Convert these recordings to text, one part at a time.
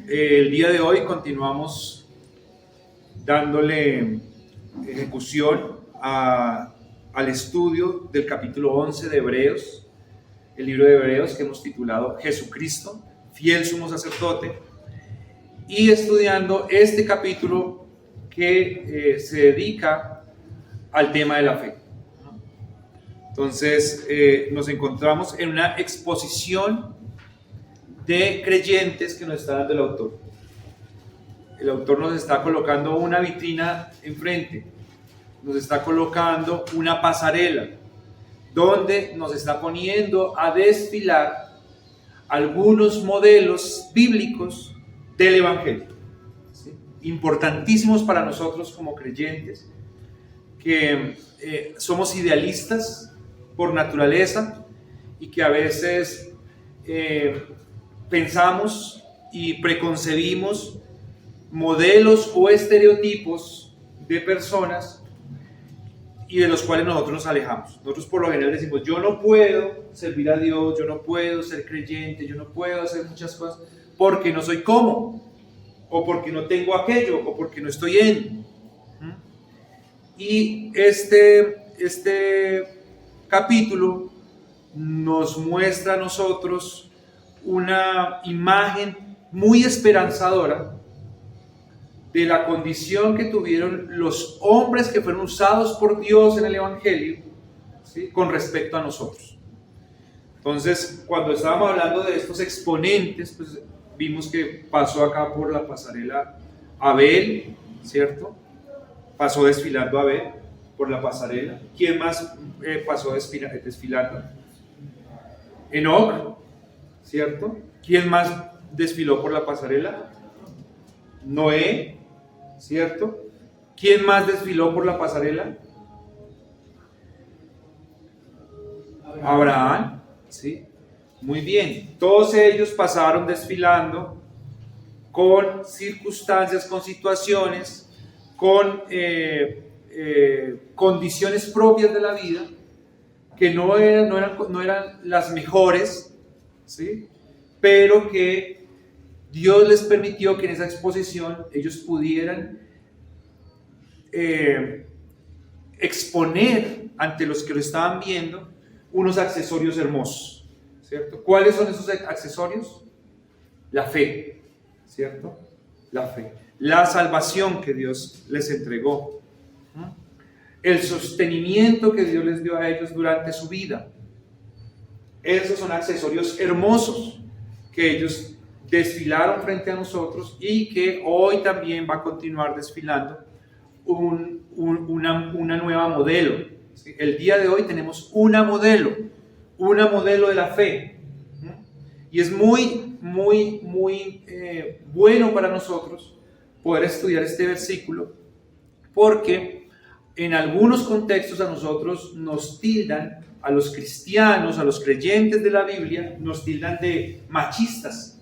El día de hoy continuamos dándole ejecución al estudio del capítulo 11 de Hebreos, el libro de Hebreos que hemos titulado Jesucristo, fiel sumo sacerdote, y estudiando este capítulo que se dedica al tema de la fe. Entonces nos encontramos en una exposición de creyentes que nos está dando el autor. El autor nos está colocando una vitrina enfrente, nos está colocando una pasarela, donde nos está poniendo a desfilar algunos modelos bíblicos del Evangelio, ¿sí? Importantísimos para nosotros como creyentes, que somos idealistas por naturaleza y que a veces pensamos y preconcebimos modelos o estereotipos de personas y de los cuales nosotros nos alejamos. Nosotros por lo general decimos, yo no puedo servir a Dios, yo no puedo ser creyente, yo no puedo hacer muchas cosas porque no soy como, o porque no tengo aquello, o porque no estoy en. Y este capítulo nos muestra a nosotros una imagen muy esperanzadora de la condición que tuvieron los hombres que fueron usados por Dios en el Evangelio, ¿sí? Con respecto a nosotros. Entonces, cuando estábamos hablando de estos exponentes, pues vimos que pasó acá por la pasarela Abel, ¿cierto? Pasó desfilando Abel por la pasarela. ¿Quién más pasó desfilando? Enoc, ¿cierto? ¿Quién más desfiló por la pasarela? Noé, ¿cierto? ¿Quién más desfiló por la pasarela? Abraham, ¿sí? Muy bien, todos ellos pasaron desfilando con circunstancias, con situaciones, con condiciones propias de la vida que no eran las mejores, ¿sí? Pero que Dios les permitió que en esa exposición ellos pudieran exponer ante los que lo estaban viendo unos accesorios hermosos, ¿cierto? ¿Cuáles son esos accesorios? La fe, ¿cierto? La fe, la salvación que Dios les entregó, el sostenimiento que Dios les dio a ellos durante su vida. Esos son accesorios hermosos que ellos desfilaron frente a nosotros y que hoy también va a continuar desfilando una nueva modelo. ¿Sí? El día de hoy tenemos una modelo de la fe. Y es muy bueno para nosotros poder estudiar este versículo, porque en algunos contextos a nosotros nos tildan, a los cristianos, a los creyentes de la Biblia, nos tildan de machistas.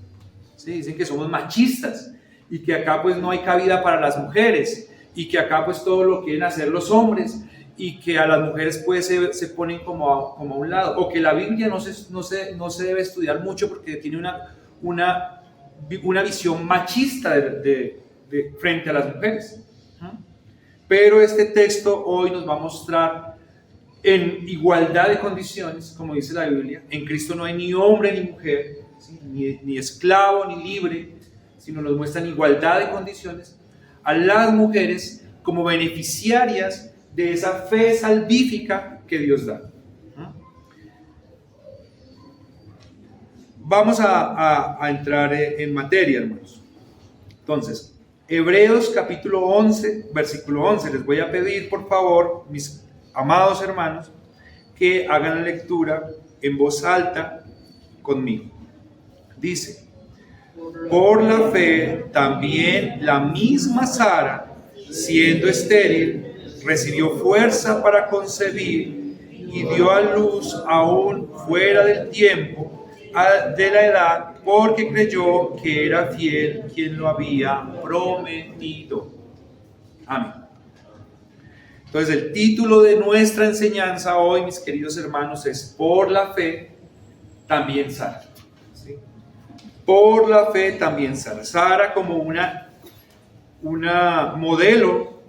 ¿Sí? Dicen que somos machistas y que acá pues no hay cabida para las mujeres y que acá pues todo lo quieren hacer los hombres y que a las mujeres pues se ponen como a un lado, o que la Biblia no se debe estudiar mucho porque tiene una visión machista frente a las mujeres. Pero este texto hoy nos va a mostrar en igualdad de condiciones, como dice la Biblia. En Cristo no hay ni hombre ni mujer, ¿sí? ni esclavo ni libre, sino nos muestra en igualdad de condiciones a las mujeres como beneficiarias de esa fe salvífica que Dios da. Vamos a entrar en materia, hermanos. Entonces, Hebreos capítulo 11, versículo 11. Les voy a pedir, por favor, mis amados hermanos, que hagan la lectura en voz alta conmigo. Dice: por la fe también la misma Sara, siendo estéril, recibió fuerza para concebir y dio a luz aún fuera del tiempo de la edad, porque creyó que era fiel quien lo había prometido. Amén. Entonces el título de nuestra enseñanza hoy, mis queridos hermanos, es por la fe también Sara. ¿Sí? por la fe también Sara. Sara como una modelo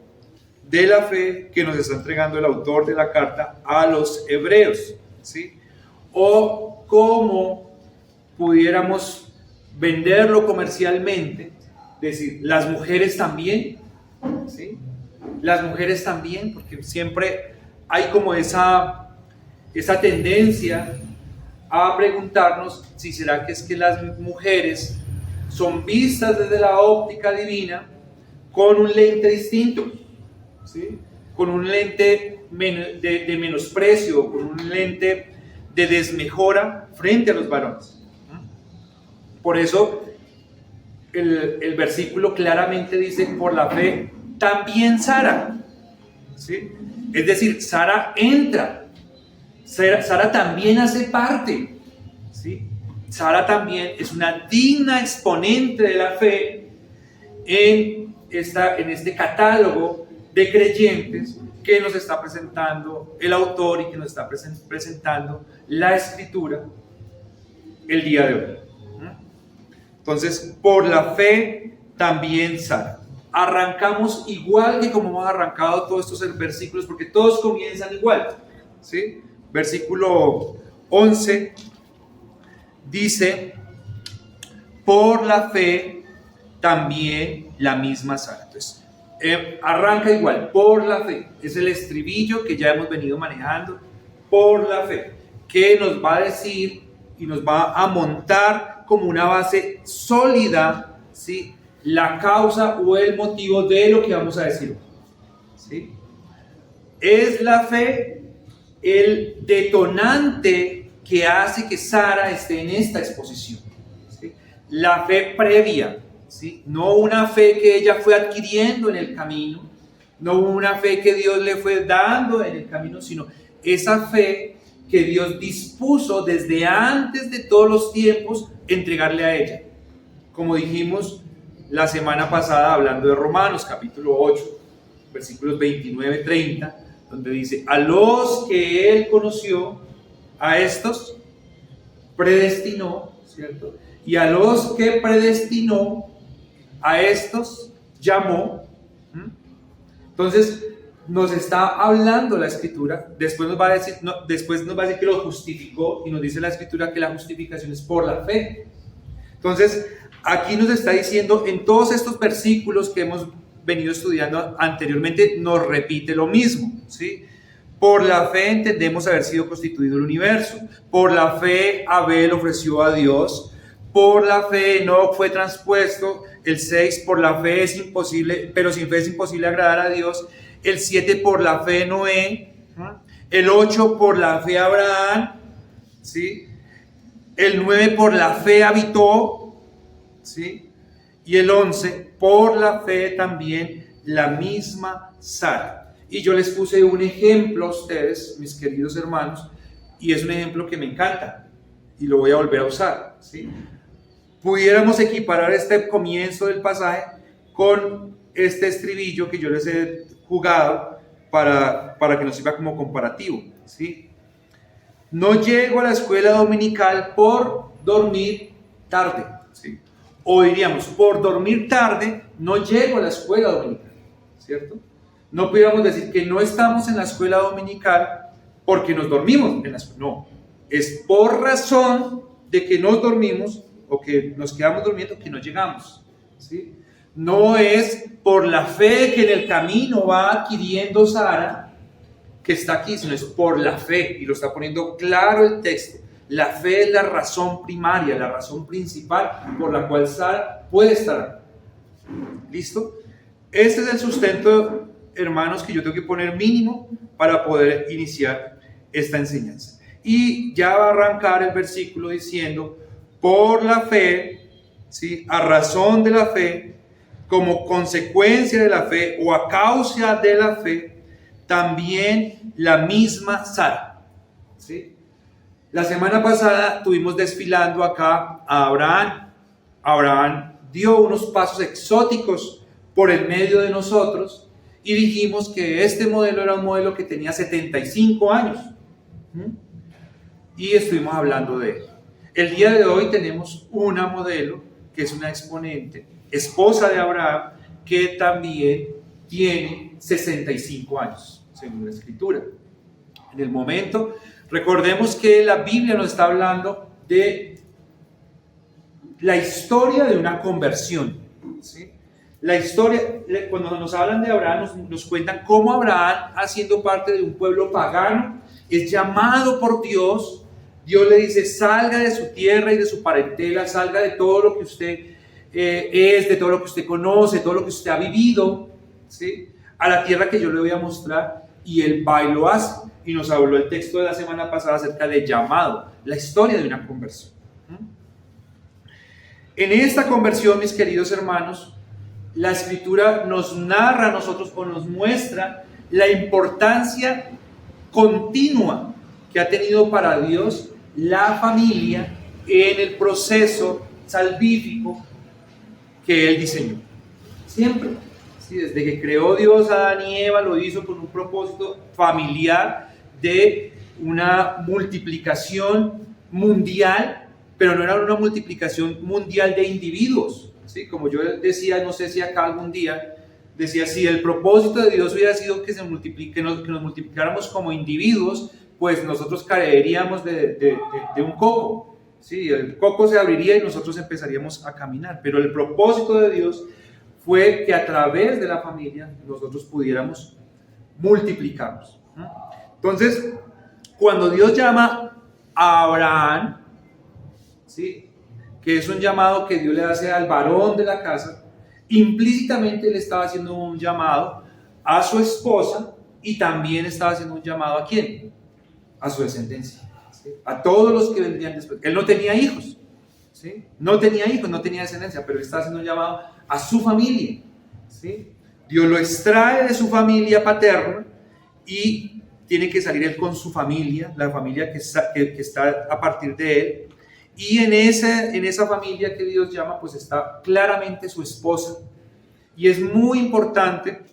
de la fe que nos está entregando el autor de la carta a los hebreos, ¿sí? O cómo pudiéramos venderlo comercialmente, decir, las mujeres también, ¿sí? Las mujeres también, porque siempre hay como esa tendencia a preguntarnos si será que es que las mujeres son vistas desde la óptica divina con un lente distinto, ¿sí? Con un lente de menosprecio, con un lente de desmejora frente a los varones. Por eso el versículo claramente dice, por la fe también Sara, ¿sí? Es decir, Sara entra, Sara también hace parte, ¿sí? Sara también es una digna exponente de la fe en este catálogo de creyentes que nos está presentando el autor y que nos está presentando la Escritura el día de hoy. Entonces, por la fe también Sara. Arrancamos igual que como hemos arrancado todos estos versículos, porque todos comienzan igual, ¿sí? Versículo 11 dice, por la fe también la misma Sara. Entonces, arranca igual, por la fe. Es el estribillo que ya hemos venido manejando, por la fe, que nos va a decir y nos va a montar como una base sólida, ¿sí? La causa o el motivo de lo que vamos a decir, ¿sí? Es la fe el detonante que hace que Sara esté en esta exposición, ¿sí? La fe previa, ¿sí? No una fe que ella fue adquiriendo en el camino, no una fe que Dios le fue dando en el camino, sino esa fe que Dios dispuso desde antes de todos los tiempos entregarle a ella. Como dijimos la semana pasada hablando de Romanos capítulo 8, versículos 29-30, donde dice, a los que Él conoció, a estos predestinó, ¿cierto? Y a los que predestinó, a estos llamó. Entonces nos está hablando la Escritura, después nos va a decir que lo justificó, y nos dice la Escritura que la justificación es por la fe. Entonces aquí nos está diciendo, en todos estos versículos que hemos venido estudiando anteriormente, nos repite lo mismo, ¿sí? Por la fe entendemos haber sido constituido el universo, por la fe Abel ofreció a Dios, por la fe Enoc fue transpuesto, el 6 por la fe es imposible, pero sin fe es imposible agradar a Dios, el 7 por la fe Noé, el 8 por la fe Abraham, ¿sí? El 9 por la fe habitó, ¿sí? Y el 11 por la fe también la misma Sara. Y yo les puse un ejemplo a ustedes, mis queridos hermanos, y es un ejemplo que me encanta y lo voy a volver a usar, ¿sí? Pudiéramos equiparar este comienzo del pasaje con este estribillo que yo les he jugado para que nos sirva como comparativo, ¿sí? No llego a la escuela dominical por dormir tarde, ¿sí? O diríamos, por dormir tarde no llego a la escuela dominical, ¿cierto? No pudiéramos decir que no estamos en la escuela dominical porque nos dormimos en la escuela. No, es por razón de que nos dormimos o que nos quedamos durmiendo que no llegamos, ¿sí? No es por la fe que en el camino va adquiriendo Sara que está aquí, sino es por la fe, y lo está poniendo claro el texto. La fe es la razón primaria, la razón principal por la cual Sara puede estar. ¿Listo? Este es el sustento, hermanos, que yo tengo que poner mínimo para poder iniciar esta enseñanza. Y ya va a arrancar el versículo diciendo, por la fe, ¿sí? A razón de la fe, como consecuencia de la fe o a causa de la fe, también la misma Sara, ¿sí? La semana pasada tuvimos desfilando acá a Abraham. Abraham dio unos pasos exóticos por el medio de nosotros y dijimos que este modelo era un modelo que tenía 75 años. Y estuvimos hablando de él. El día de hoy tenemos una modelo que es una exponente, esposa de Abraham, que también tiene 65 años, según la Escritura. En el momento, recordemos que la Biblia nos está hablando de la historia de una conversión, ¿sí? La historia, cuando nos hablan de Abraham, nos cuentan cómo Abraham, haciendo parte de un pueblo pagano, es llamado por Dios. Dios le dice: salga de su tierra y de su parentela, salga de todo lo que usted es, de todo lo que usted conoce, todo lo que usted ha vivido, ¿sí?, a la tierra que yo le voy a mostrar. Y él va y lo hace. Y nos habló el texto de la semana pasada acerca de llamado, la historia de una conversión. En esta conversión, mis queridos hermanos, la Escritura nos narra a nosotros o nos muestra la importancia continua que ha tenido para Dios la familia en el proceso salvífico que Él diseñó. Siempre. Sí, desde que creó Dios a Adán y Eva, lo hizo con un propósito familiar de una multiplicación mundial, pero no era una multiplicación mundial de individuos. ¿Sí? Como yo decía, no sé si acá algún día, decía, si el propósito de Dios hubiera sido que nos multiplicáramos como individuos, pues nosotros caeríamos de un coco. ¿Sí? El coco se abriría y nosotros empezaríamos a caminar. Pero el propósito de Dios fue que a través de la familia nosotros pudiéramos multiplicarnos. Entonces, cuando Dios llama a Abraham, ¿sí?, que es un llamado que Dios le hace al varón de la casa, implícitamente le estaba haciendo un llamado a su esposa y también estaba haciendo un llamado ¿a quién? A su descendencia, ¿sí?, a todos los que vendrían después. Él no tenía hijos, ¿sí?, no tenía hijos, no tenía descendencia, pero él estaba haciendo un llamado a su familia, ¿sí? Dios lo extrae de su familia paterna y tiene que salir él con su familia, la familia que está a partir de él. Y en esa familia que Dios llama, pues está claramente su esposa. Y es muy importante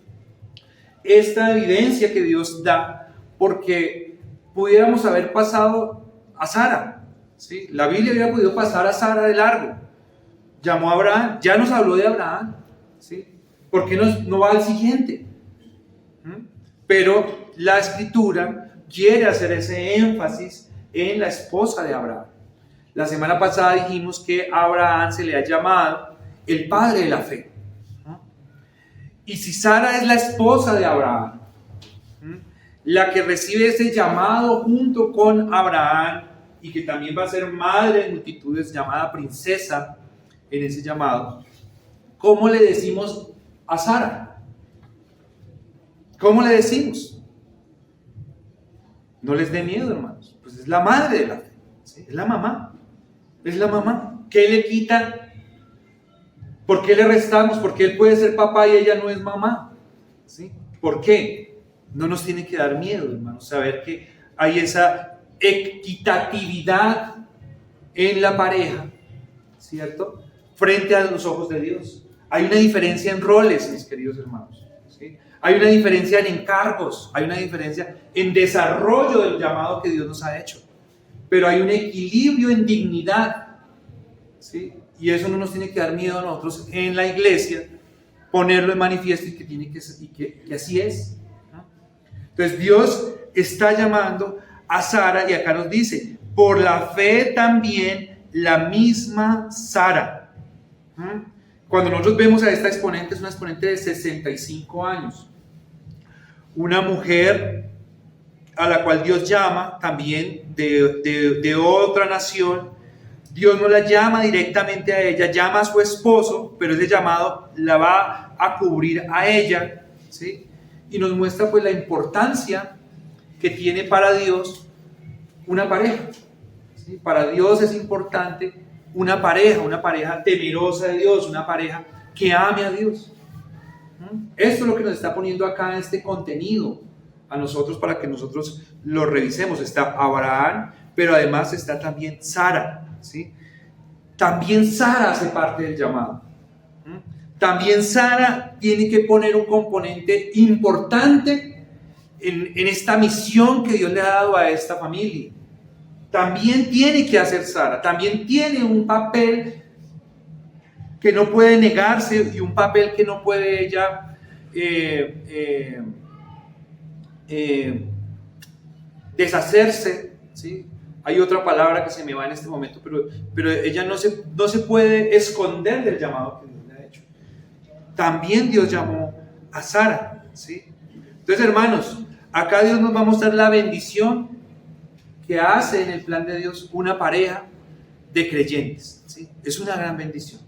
esta evidencia que Dios da, porque pudiéramos haber pasado a Sara, ¿sí? La Biblia hubiera podido pasar a Sara de largo. Llamó a Abraham, ya nos habló de Abraham, ¿sí? ¿Por qué no va al siguiente? Pero la Escritura quiere hacer ese énfasis en la esposa de Abraham. La semana pasada dijimos que a Abraham se le ha llamado el padre de la fe. Y si Sara es la esposa de Abraham, la que recibe ese llamado junto con Abraham y que también va a ser madre de multitudes, llamada princesa en ese llamado, ¿cómo le decimos a Sara? ¿Cómo le decimos? No les dé miedo, hermanos. Pues es la madre de la fe, ¿sí? Es la mamá. Es la mamá. ¿Qué le quita? ¿Por qué le restamos? Porque él puede ser papá y ella no es mamá, ¿sí? ¿Por qué? No nos tiene que dar miedo, hermanos, saber que hay esa equitatividad en la pareja, ¿cierto?, frente a los ojos de Dios. Hay una diferencia en roles, mis queridos hermanos, ¿sí? Hay una diferencia en encargos, hay una diferencia en desarrollo del llamado que Dios nos ha hecho. Pero hay un equilibrio en dignidad, ¿sí? Y eso no nos tiene que dar miedo a nosotros en la iglesia, ponerlo en manifiesto y que así es, ¿no? Entonces Dios está llamando a Sara y acá nos dice, por la fe también la misma Sara. Cuando nosotros vemos a esta exponente, es una exponente de 65 años. Una mujer a la cual Dios llama también de otra nación. Dios no la llama directamente a ella, llama a su esposo, pero ese llamado la va a cubrir a ella, ¿sí? Y nos muestra pues la importancia que tiene para Dios una pareja, ¿sí? Para Dios es importante una pareja temerosa de Dios, una pareja que ame a Dios. Esto es lo que nos está poniendo acá en este contenido a nosotros para que nosotros lo revisemos. Está Abraham, pero además está también Sara, ¿sí? También Sara hace parte del llamado. También Sara tiene que poner un componente importante en esta misión que Dios le ha dado a esta familia. también tiene que hacer Sara, también tiene un papel que no puede negarse y un papel que no puede ella deshacerse, ¿sí? Hay otra palabra que se me va en este momento, pero ella no se puede esconder del llamado que Dios le ha hecho. También Dios llamó a Sara, ¿sí? Entonces, hermanos, acá Dios nos va a mostrar la bendición que hace en el plan de Dios una pareja de creyentes, ¿sí? Es una gran bendición.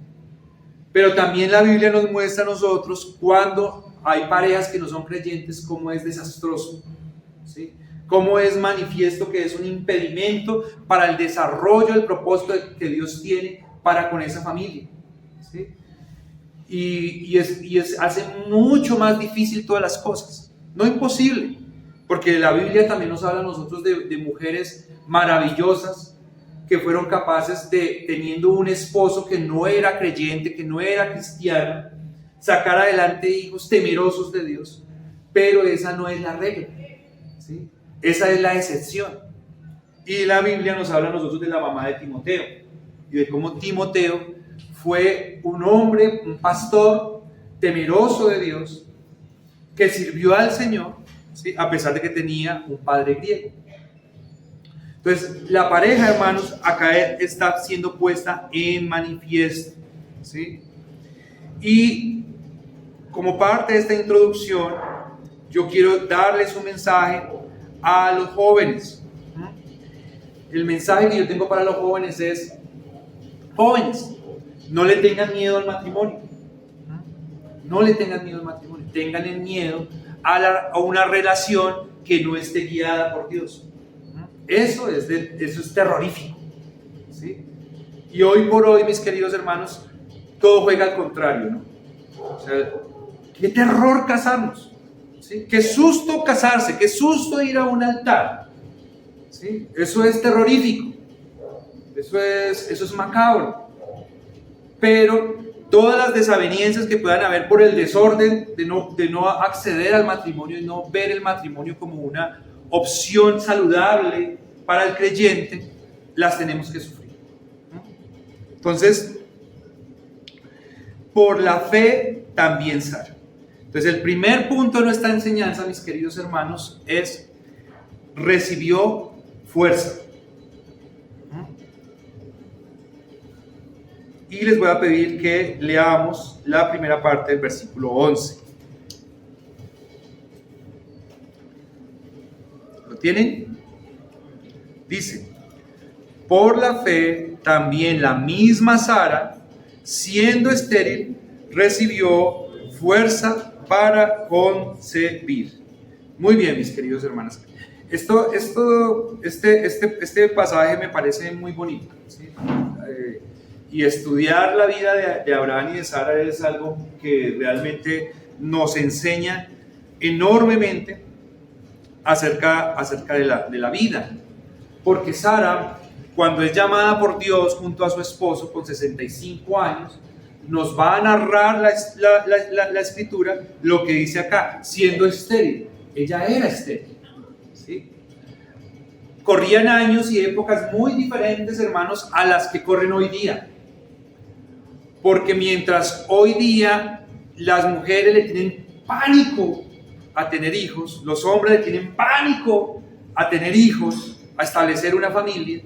Pero también la Biblia nos muestra a nosotros cuando hay parejas que no son creyentes, cómo es desastroso, ¿sí? Cómo es manifiesto que es un impedimento para el desarrollo del propósito que Dios tiene para con esa familia, ¿sí? Hace mucho más difícil todas las cosas, no imposible, porque la Biblia también nos habla a nosotros de mujeres maravillosas que fueron capaces de, teniendo un esposo que no era creyente, que no era cristiano, sacar adelante hijos temerosos de Dios, pero esa no es la regla, ¿sí? Esa es la excepción. Y la Biblia nos habla a nosotros de la mamá de Timoteo y de cómo Timoteo fue un hombre, un pastor temeroso de Dios, que sirvió al Señor, ¿sí? A pesar de que tenía un padre griego. Entonces, la pareja, hermanos, acá está siendo puesta en manifiesto, ¿sí? Y como parte de esta introducción, yo quiero darles un mensaje a los jóvenes. El mensaje que yo tengo para los jóvenes es: jóvenes, no le tengan miedo al matrimonio. No le tengan miedo al matrimonio. Tengan miedo a una relación que no esté guiada por Dios. Eso es terrorífico, ¿sí? Y hoy por hoy, mis queridos hermanos, todo juega al contrario, ¿no? O sea, qué terror casarnos, ¿sí? Qué susto casarse, qué susto ir a un altar, ¿sí? Eso es terrorífico, eso es macabro. Pero todas las desavenencias que puedan haber por el desorden de no acceder al matrimonio y no ver el matrimonio como una opción saludable para el creyente, las tenemos que sufrir, ¿no? Entonces, por la fe también Sara. Entonces, el primer punto de nuestra enseñanza, mis queridos hermanos, es: recibió fuerza. Y les voy a pedir que leamos la primera parte del versículo 11. ¿Lo tienen? Dice: por la fe también la misma Sara, siendo estéril, recibió fuerza para concebir. Muy bien, mis queridos hermanos. Este pasaje me parece muy bonito, ¿sí? Y estudiar la vida de Abraham y de Sara es algo que realmente nos enseña enormemente acerca de la vida. Porque Sara, cuando es llamada por Dios junto a su esposo con 65 años, nos va a narrar la escritura lo que dice acá: siendo estéril. Ella era estéril, ¿sí? Corrían años y épocas muy diferentes, hermanos, a las que corren hoy día. Porque mientras hoy día las mujeres le tienen pánico a tener hijos, los hombres le tienen pánico a tener hijos, a establecer una familia,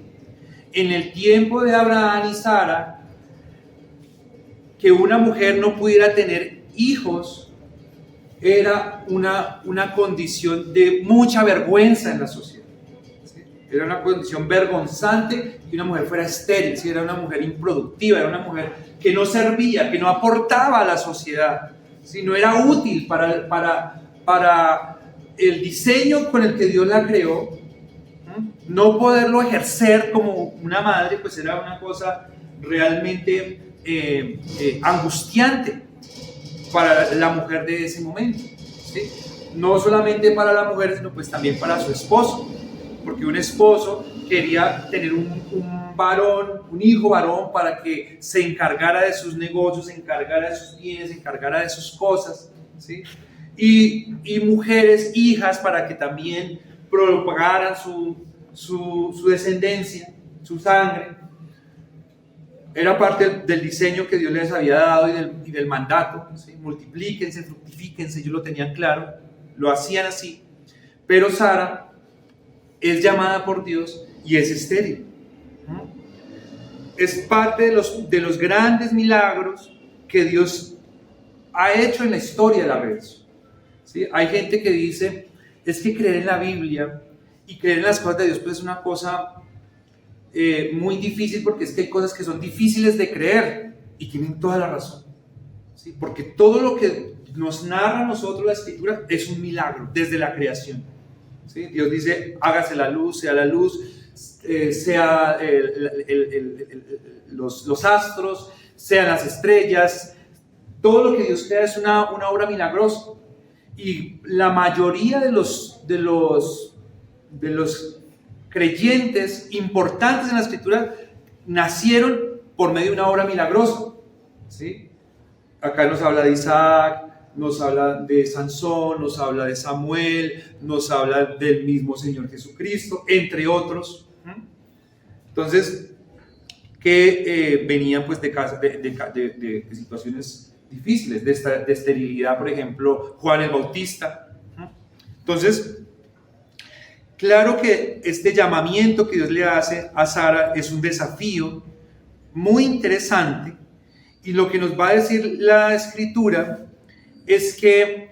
en el tiempo de Abraham y Sara, que una mujer no pudiera tener hijos era una condición de mucha vergüenza en la sociedad. Era una condición vergonzante que una mujer fuera estéril, ¿sí? Era una mujer improductiva, era una mujer que no servía, que no aportaba a la sociedad, ¿sí? No era útil para el diseño con el que Dios la creó. No poderlo ejercer como una madre, pues era una cosa realmente angustiante para la mujer de ese momento, ¿sí? No solamente para la mujer, sino pues también para su esposo. Porque un esposo quería tener un varón, un hijo varón, para que se encargara de sus negocios, se encargara de sus bienes, se encargara de sus cosas, ¿sí? Y mujeres, hijas, para que también propagaran su descendencia, su sangre. Era parte del diseño que Dios les había dado y del mandato, ¿sí? Multiplíquense, fructifíquense, ellos lo tenían claro, lo hacían así. Pero Sara es llamada por Dios y es estéril. Es parte de los grandes milagros que Dios ha hecho en la historia de la redención. ¿Sí? Hay gente que dice, es que creer en la Biblia y creer en las cosas de Dios pues es una cosa muy difícil, porque es que hay cosas que son difíciles de creer, y tienen toda la razón, ¿sí? Porque todo lo que nos narra a nosotros la Escritura es un milagro desde la creación, ¿sí? Dios dice, hágase la luz, sea los astros, sean las estrellas. Todo lo que Dios crea es una obra milagrosa, y la mayoría de los creyentes importantes en la Escritura nacieron por medio de una obra milagrosa, ¿sí? Acá nos habla de Isaac, nos habla de Sansón, nos habla de Samuel, nos habla del mismo Señor Jesucristo, entre otros. Entonces, que venían pues de situaciones difíciles, de esterilidad, por ejemplo, Juan el Bautista. Entonces, claro que este llamamiento que Dios le hace a Sara es un desafío muy interesante, y lo que nos va a decir la Escritura es que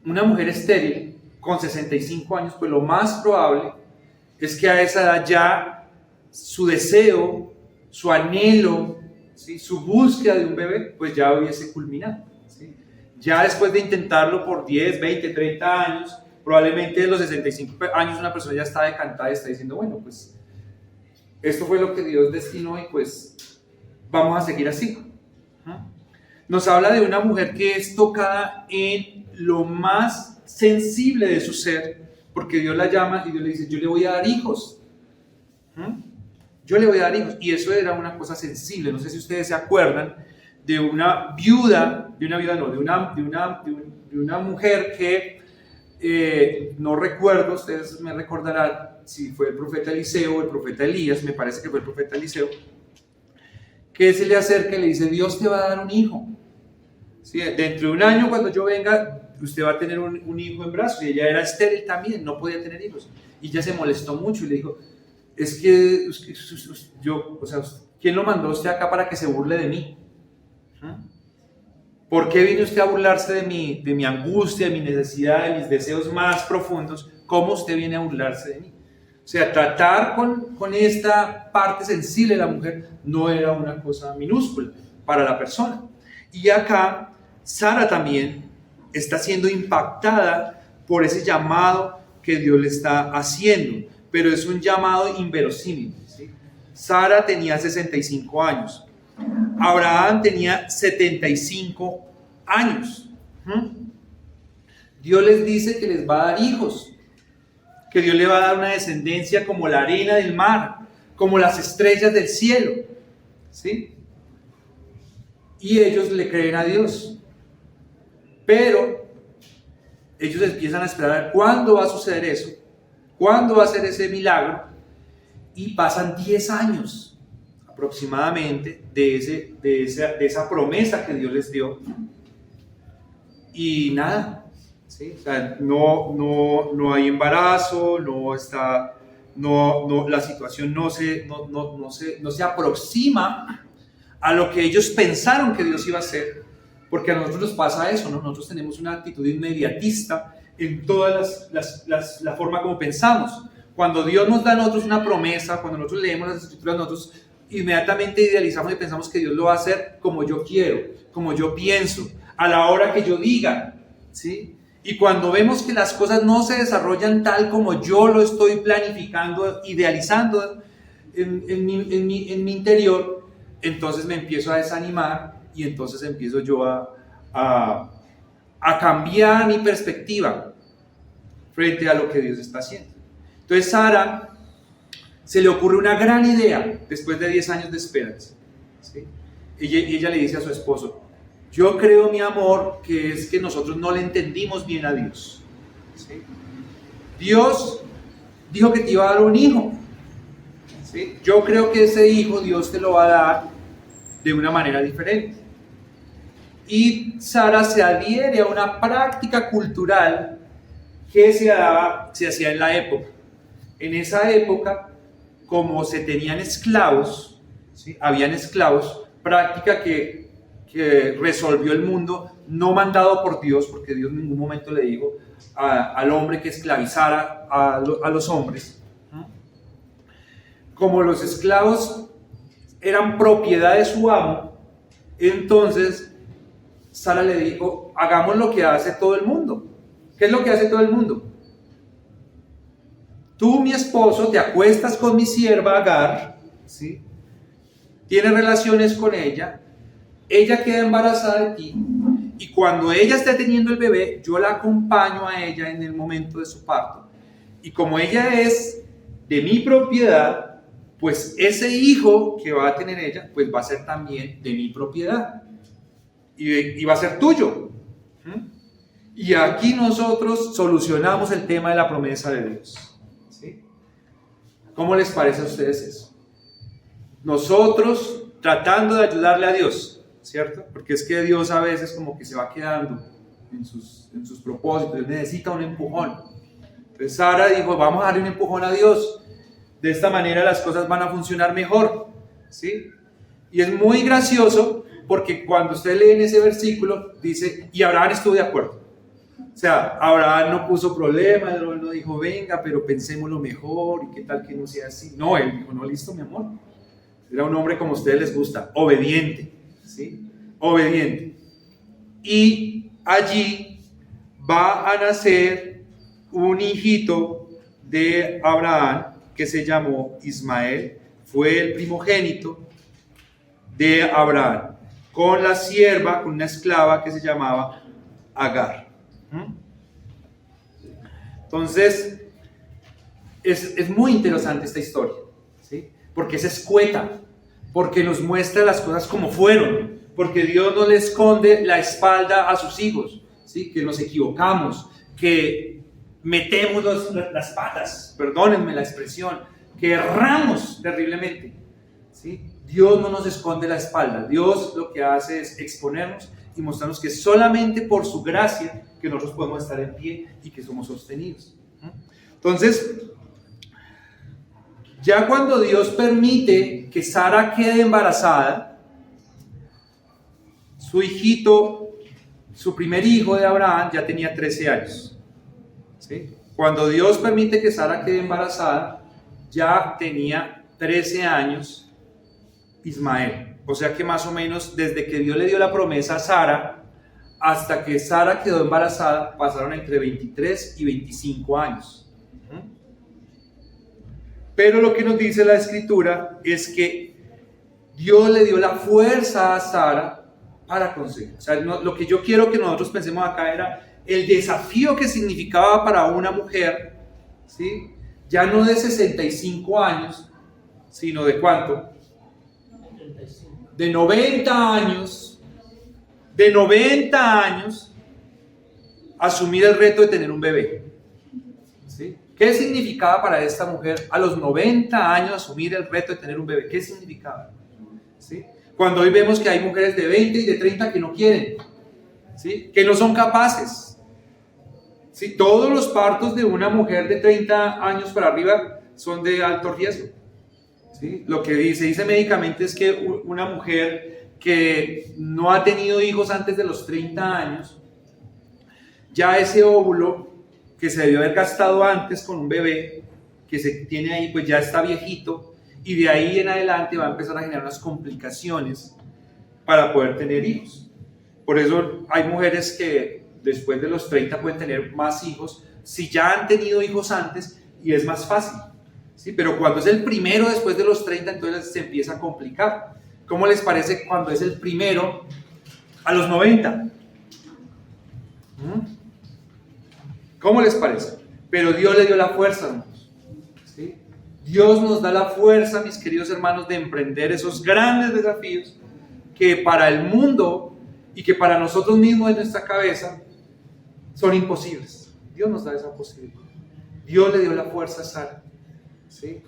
una mujer estéril con 65 años, pues lo más probable es que a esa edad ya su deseo, su anhelo, ¿sí?, su búsqueda de un bebé, pues ya hubiese culminado, ¿sí? Ya después de intentarlo por 10, 20, 30 años, probablemente a los 65 años una persona ya está decantada y está diciendo, bueno, pues esto fue lo que Dios destinó y pues vamos a seguir así. Nos habla de una mujer que es tocada en lo más sensible de su ser, porque Dios la llama y Dios le dice, yo le voy a dar hijos. Yo le voy a dar hijos. Y eso era una cosa sensible. No sé si ustedes se acuerdan de una mujer que, no recuerdo, ustedes me recordarán si fue el profeta Eliseo o el profeta Elías, me parece que fue el profeta Eliseo, que se le acerca y le dice, Dios te va a dar un hijo. ¿Sí? Dentro de un año, cuando yo venga, usted va a tener un hijo en brazos. Y ella era estéril también, no podía tener hijos. Y ella se molestó mucho y le dijo, es que yo, o sea, ¿quién lo mandó usted acá para que se burle de mí? ¿Por qué vino usted a burlarse de mi angustia, de mi necesidad, de mis deseos más profundos? ¿Cómo usted viene a burlarse de mí? O sea, tratar con esta parte sensible de la mujer no era una cosa minúscula para la persona. Y acá Sara también está siendo impactada por ese llamado que Dios le está haciendo, pero es un llamado inverosímil, ¿sí? Sara tenía 65 años, Abraham tenía 75 años. Dios les dice que les va a dar hijos, que Dios le va a dar una descendencia como la arena del mar, como las estrellas del cielo, ¿sí? Y ellos le creen a Dios, pero ellos empiezan a esperar cuándo va a suceder eso, cuándo va a ser ese milagro, y pasan 10 años aproximadamente de esa promesa que Dios les dio, y nada, ¿sí? O sea, no hay embarazo, la situación no se aproxima a lo que ellos pensaron que Dios iba a hacer, porque a nosotros nos pasa eso, ¿no? Nosotros tenemos una actitud inmediatista en todas la forma como pensamos. Cuando Dios nos da a nosotros una promesa, cuando nosotros leemos las Escrituras, nosotros inmediatamente idealizamos y pensamos que Dios lo va a hacer como yo quiero, como yo pienso, a la hora que yo diga, ¿sí? Y cuando vemos que las cosas no se desarrollan tal como yo lo estoy planificando, idealizando en mi interior, entonces me empiezo a desanimar y entonces empiezo yo a cambiar mi perspectiva frente a lo que Dios está haciendo. Entonces Sara se le ocurre una gran idea después de 10 años de esperanza, ¿sí? Ella le dice a su esposo, yo creo, mi amor, que es que nosotros no le entendimos bien a Dios, ¿sí? Dios dijo que te iba a dar un hijo, ¿sí? Yo creo que ese hijo Dios te lo va a dar de una manera diferente. Y Sara se adhiere a una práctica cultural que se hacía en la época. En esa época, como se tenían esclavos, ¿sí? Habían esclavos, práctica que resolvió el mundo, no mandado por Dios, porque Dios en ningún momento le dijo al hombre que esclavizara a los hombres. Como los esclavos eran propiedad de su amo, entonces Sara le dijo, hagamos lo que hace todo el mundo. ¿Qué es lo que hace todo el mundo? Tú, mi esposo, te acuestas con mi sierva Agar, ¿sí? Tienes relaciones con ella queda embarazada de ti, y cuando ella esté teniendo el bebé, yo la acompaño a ella en el momento de su parto. Y como ella es de mi propiedad, pues ese hijo que va a tener ella, pues va a ser también de mi propiedad. Y va a ser tuyo. Y aquí nosotros solucionamos el tema de la promesa de Dios. ¿Sí? ¿Cómo les parece a ustedes eso? Nosotros tratando de ayudarle a Dios, ¿cierto? Porque es que Dios a veces como que se va quedando en sus propósitos, Él necesita un empujón. Entonces Sara dijo, vamos a darle un empujón a Dios. De esta manera las cosas van a funcionar mejor, ¿sí? Y es muy gracioso porque cuando ustedes leen ese versículo, dice, y Abraham estuvo de acuerdo. O sea, Abraham no puso problema, él no dijo, venga, pero pensémoslo mejor, y qué tal que no sea así. No, él dijo, no, listo, mi amor. Era un hombre como a ustedes les gusta, obediente, ¿sí? Obediente. Y allí va a nacer un hijito de Abraham que se llamó Ismael, fue el primogénito de Abraham, con la sierva, con una esclava que se llamaba Agar. Entonces, es muy interesante esta historia, ¿sí? Porque es escueta, porque nos muestra las cosas como fueron, porque Dios no le esconde la espalda a sus hijos, ¿sí? Que nos equivocamos, que metemos las patas, perdónenme la expresión, que erramos terriblemente, ¿sí? Dios no nos esconde la espalda, Dios lo que hace es exponernos y mostrarnos que solamente por su gracia que nosotros podemos estar en pie y que somos sostenidos. Entonces, ya cuando Dios permite que Sara quede embarazada, su hijito, su primer hijo de Abraham ya tenía 13 años. ¿Sí? Cuando Dios permite que Sara quede embarazada, ya tenía 13 años Ismael. O sea que más o menos desde que Dios le dio la promesa a Sara hasta que Sara quedó embarazada pasaron entre 23 y 25 años. Pero lo que nos dice la Escritura es que Dios le dio la fuerza a Sara para conseguir. O sea, lo que yo quiero que nosotros pensemos acá era el desafío que significaba para una mujer, ¿sí? Ya no de 65 años, sino de ¿cuánto? De 90 años. De 90 años asumir el reto de tener un bebé. ¿Sí? ¿Qué significaba para esta mujer a los 90 años asumir el reto de tener un bebé? ¿Qué significaba? ¿Sí? Cuando hoy vemos que hay mujeres de 20 y de 30 que no quieren, ¿sí? Que no son capaces. ¿Sí? Todos los partos de una mujer de 30 años para arriba son de alto riesgo. ¿Sí? Lo que se dice médicamente es que una mujer que no ha tenido hijos antes de los 30 años, ya ese óvulo que se debió haber gastado antes con un bebé que se tiene ahí, pues ya está viejito, y de ahí en adelante va a empezar a generar unas complicaciones para poder tener hijos. Por eso hay mujeres que después de los 30 pueden tener más hijos si ya han tenido hijos antes y es más fácil, ¿sí? Pero cuando es el primero después de los 30, entonces se empieza a complicar. ¿Cómo les parece cuando es el primero a los 90? ¿Cómo les parece? Pero Dios le dio la fuerza, hermanos. ¿Sí? Dios nos da la fuerza, mis queridos hermanos, de emprender esos grandes desafíos que para el mundo y que para nosotros mismos en nuestra cabeza son imposibles. Dios nos da esa posibilidad. Dios le dio la fuerza a Sara, ¿sí?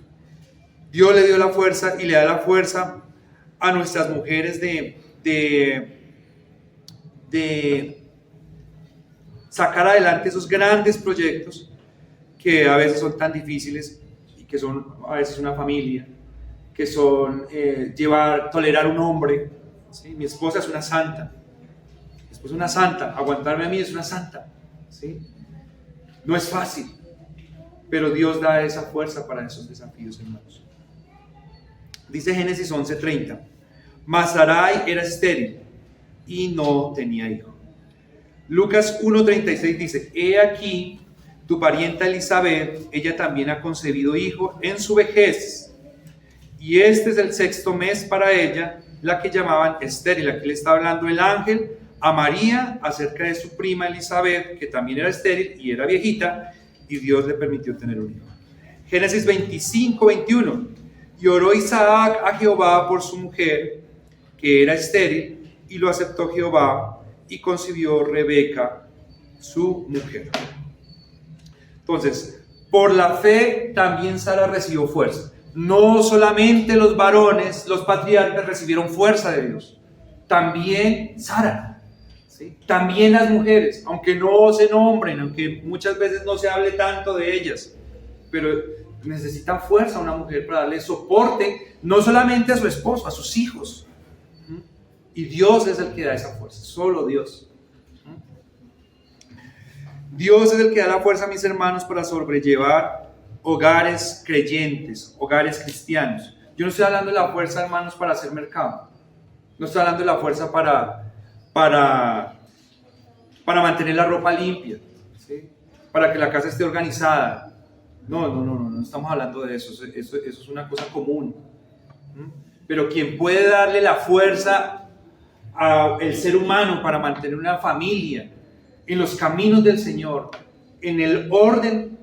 Dios le dio la fuerza y le da la fuerza a nuestras mujeres de sacar adelante esos grandes proyectos que a veces son tan difíciles y que son a veces una familia, que son tolerar un hombre, ¿sí? Mi esposa es una santa, mi esposa es una santa, aguantarme a mí es una santa, ¿sí? No es fácil, pero Dios da esa fuerza para esos desafíos, hermanos. Dice Génesis 11:30, mas Sarai era estéril y no tenía hijo. Lucas 1:36 dice, he aquí tu parienta Elizabeth, ella también ha concebido hijo en su vejez, y este es el 6º mes para ella, la que llamaban estéril. Aquí le está hablando el ángel a María acerca de su prima Elizabeth, que también era estéril y era viejita, y Dios le permitió tener un hijo. Génesis 25:21, y oró Isaac a Jehová por su mujer, que era estéril, y lo aceptó Jehová, y concibió Rebeca, su mujer. Entonces, por la fe también Sara recibió fuerza. No solamente los varones, los patriarcas recibieron fuerza de Dios, también Sara, ¿sí? También las mujeres, aunque no se nombren, aunque muchas veces no se hable tanto de ellas, pero necesitan fuerza una mujer para darle soporte, no solamente a su esposo, a sus hijos. Y Dios es el que da esa fuerza, solo Dios. Dios es el que da la fuerza, mis hermanos, para sobrellevar hogares creyentes, hogares cristianos. Yo no estoy hablando de la fuerza, hermanos, para hacer mercado. No estoy hablando de la fuerza para mantener la ropa limpia, ¿sí? Para que la casa esté organizada. No estamos hablando de eso. Eso es una cosa común. Pero quien puede darle la fuerza al ser humano para mantener una familia en los caminos del Señor, en el orden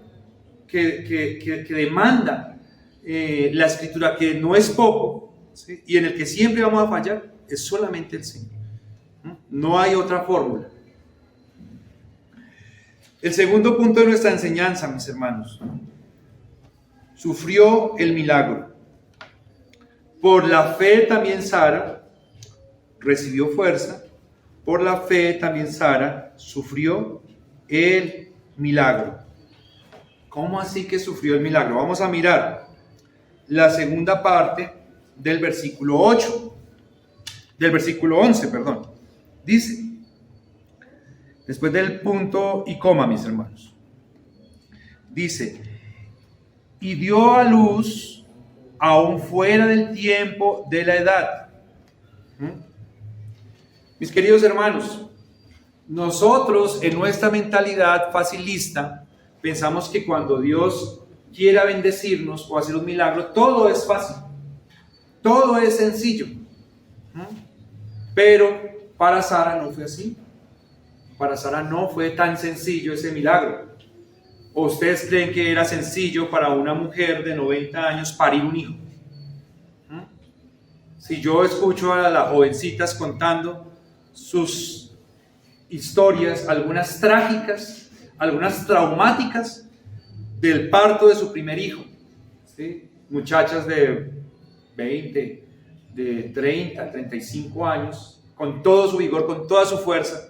que demanda la Escritura, que no es poco, ¿sí? Y en el que siempre vamos a fallar, es solamente el Señor. No hay otra fórmula. El segundo punto de nuestra enseñanza, mis hermanos, sufrió el milagro. Por la fe también Sara recibió fuerza. Por la fe también Sara sufrió el milagro. ¿Cómo así que sufrió el milagro? Vamos a mirar la segunda parte del versículo 8, del versículo 11, perdón. Dice, después del punto y coma, mis hermanos, dice, y dio a luz aún fuera del tiempo de la edad. Mis queridos hermanos, nosotros en nuestra mentalidad facilista pensamos que cuando Dios quiera bendecirnos o hacer un milagro, todo es fácil, todo es sencillo. Pero para Sara no fue así. Para Sara no fue tan sencillo ese milagro. ¿O ustedes creen que era sencillo para una mujer de 90 años parir un hijo? Si yo escucho a las jovencitas contando sus historias, algunas trágicas, algunas traumáticas del parto de su primer hijo, ¿sí? Muchachas de 20, de 30, 35 años, con todo su vigor, con toda su fuerza.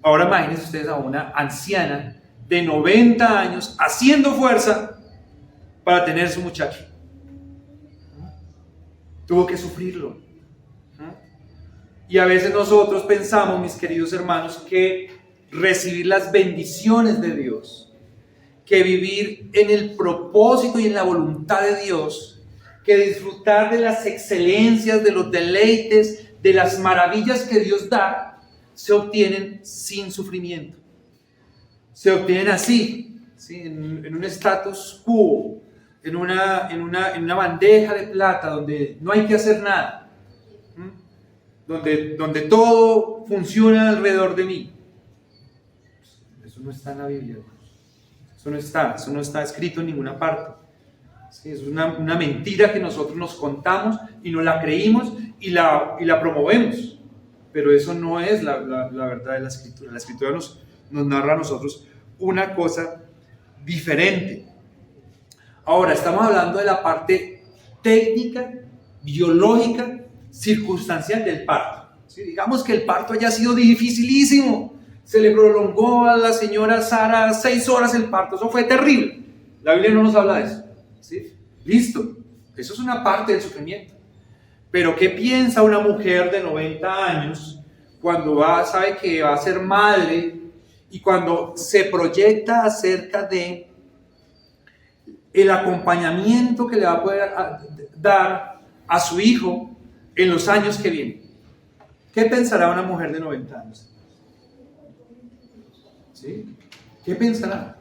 Ahora imagínense ustedes a una anciana de 90 años haciendo fuerza para tener su muchacho. Tuvo que sufrirlo. Y a veces nosotros pensamos, mis queridos hermanos, que recibir las bendiciones de Dios, que vivir en el propósito y en la voluntad de Dios, que disfrutar de las excelencias, de los deleites, de las maravillas que Dios da, se obtienen sin sufrimiento. Se obtienen así, ¿sí? En un status quo, en una bandeja de plata donde no hay que hacer nada. Donde todo funciona alrededor de mí. Eso no está en la Biblia, eso no está escrito en ninguna parte. Sí, es una mentira que nosotros nos contamos y nos la creímos y la promovemos, pero eso no es la verdad de la Escritura. La Escritura nos narra a nosotros una cosa diferente. Ahora, estamos hablando de la parte técnica, biológica, circunstancial del parto. ¿Sí? Digamos que el parto haya sido dificilísimo, se le prolongó a la señora Sara 6 horas el parto, eso fue terrible. La Biblia no nos habla de eso. ¿Sí? Listo, eso es una parte del sufrimiento. Pero ¿qué piensa una mujer de 90 años cuando sabe que va a ser madre y cuando se proyecta acerca de el acompañamiento que le va a poder dar a su hijo en los años que vienen? ¿Qué pensará una mujer de 90 años? ¿Sí? ¿Qué pensará?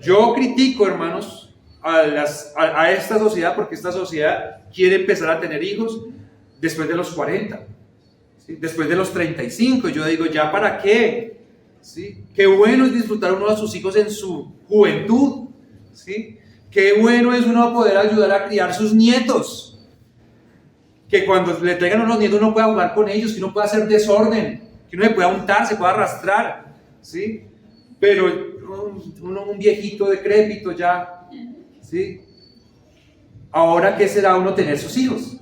Yo critico, hermanos, a esta sociedad, porque esta sociedad quiere empezar a tener hijos después de los 40, ¿sí? Después de los 35. Yo digo, ¿ya para qué? ¿Sí? Qué bueno es disfrutar uno de sus hijos en su juventud, ¿sí? Qué bueno es uno poder ayudar a criar sus nietos, que cuando le traigan unos nietos uno pueda jugar con ellos, que uno pueda hacer desorden, que uno se pueda untar, se pueda arrastrar, ¿sí? Pero un viejito decrépito ya, ¿sí? Ahora, ¿qué será uno tener sus hijos?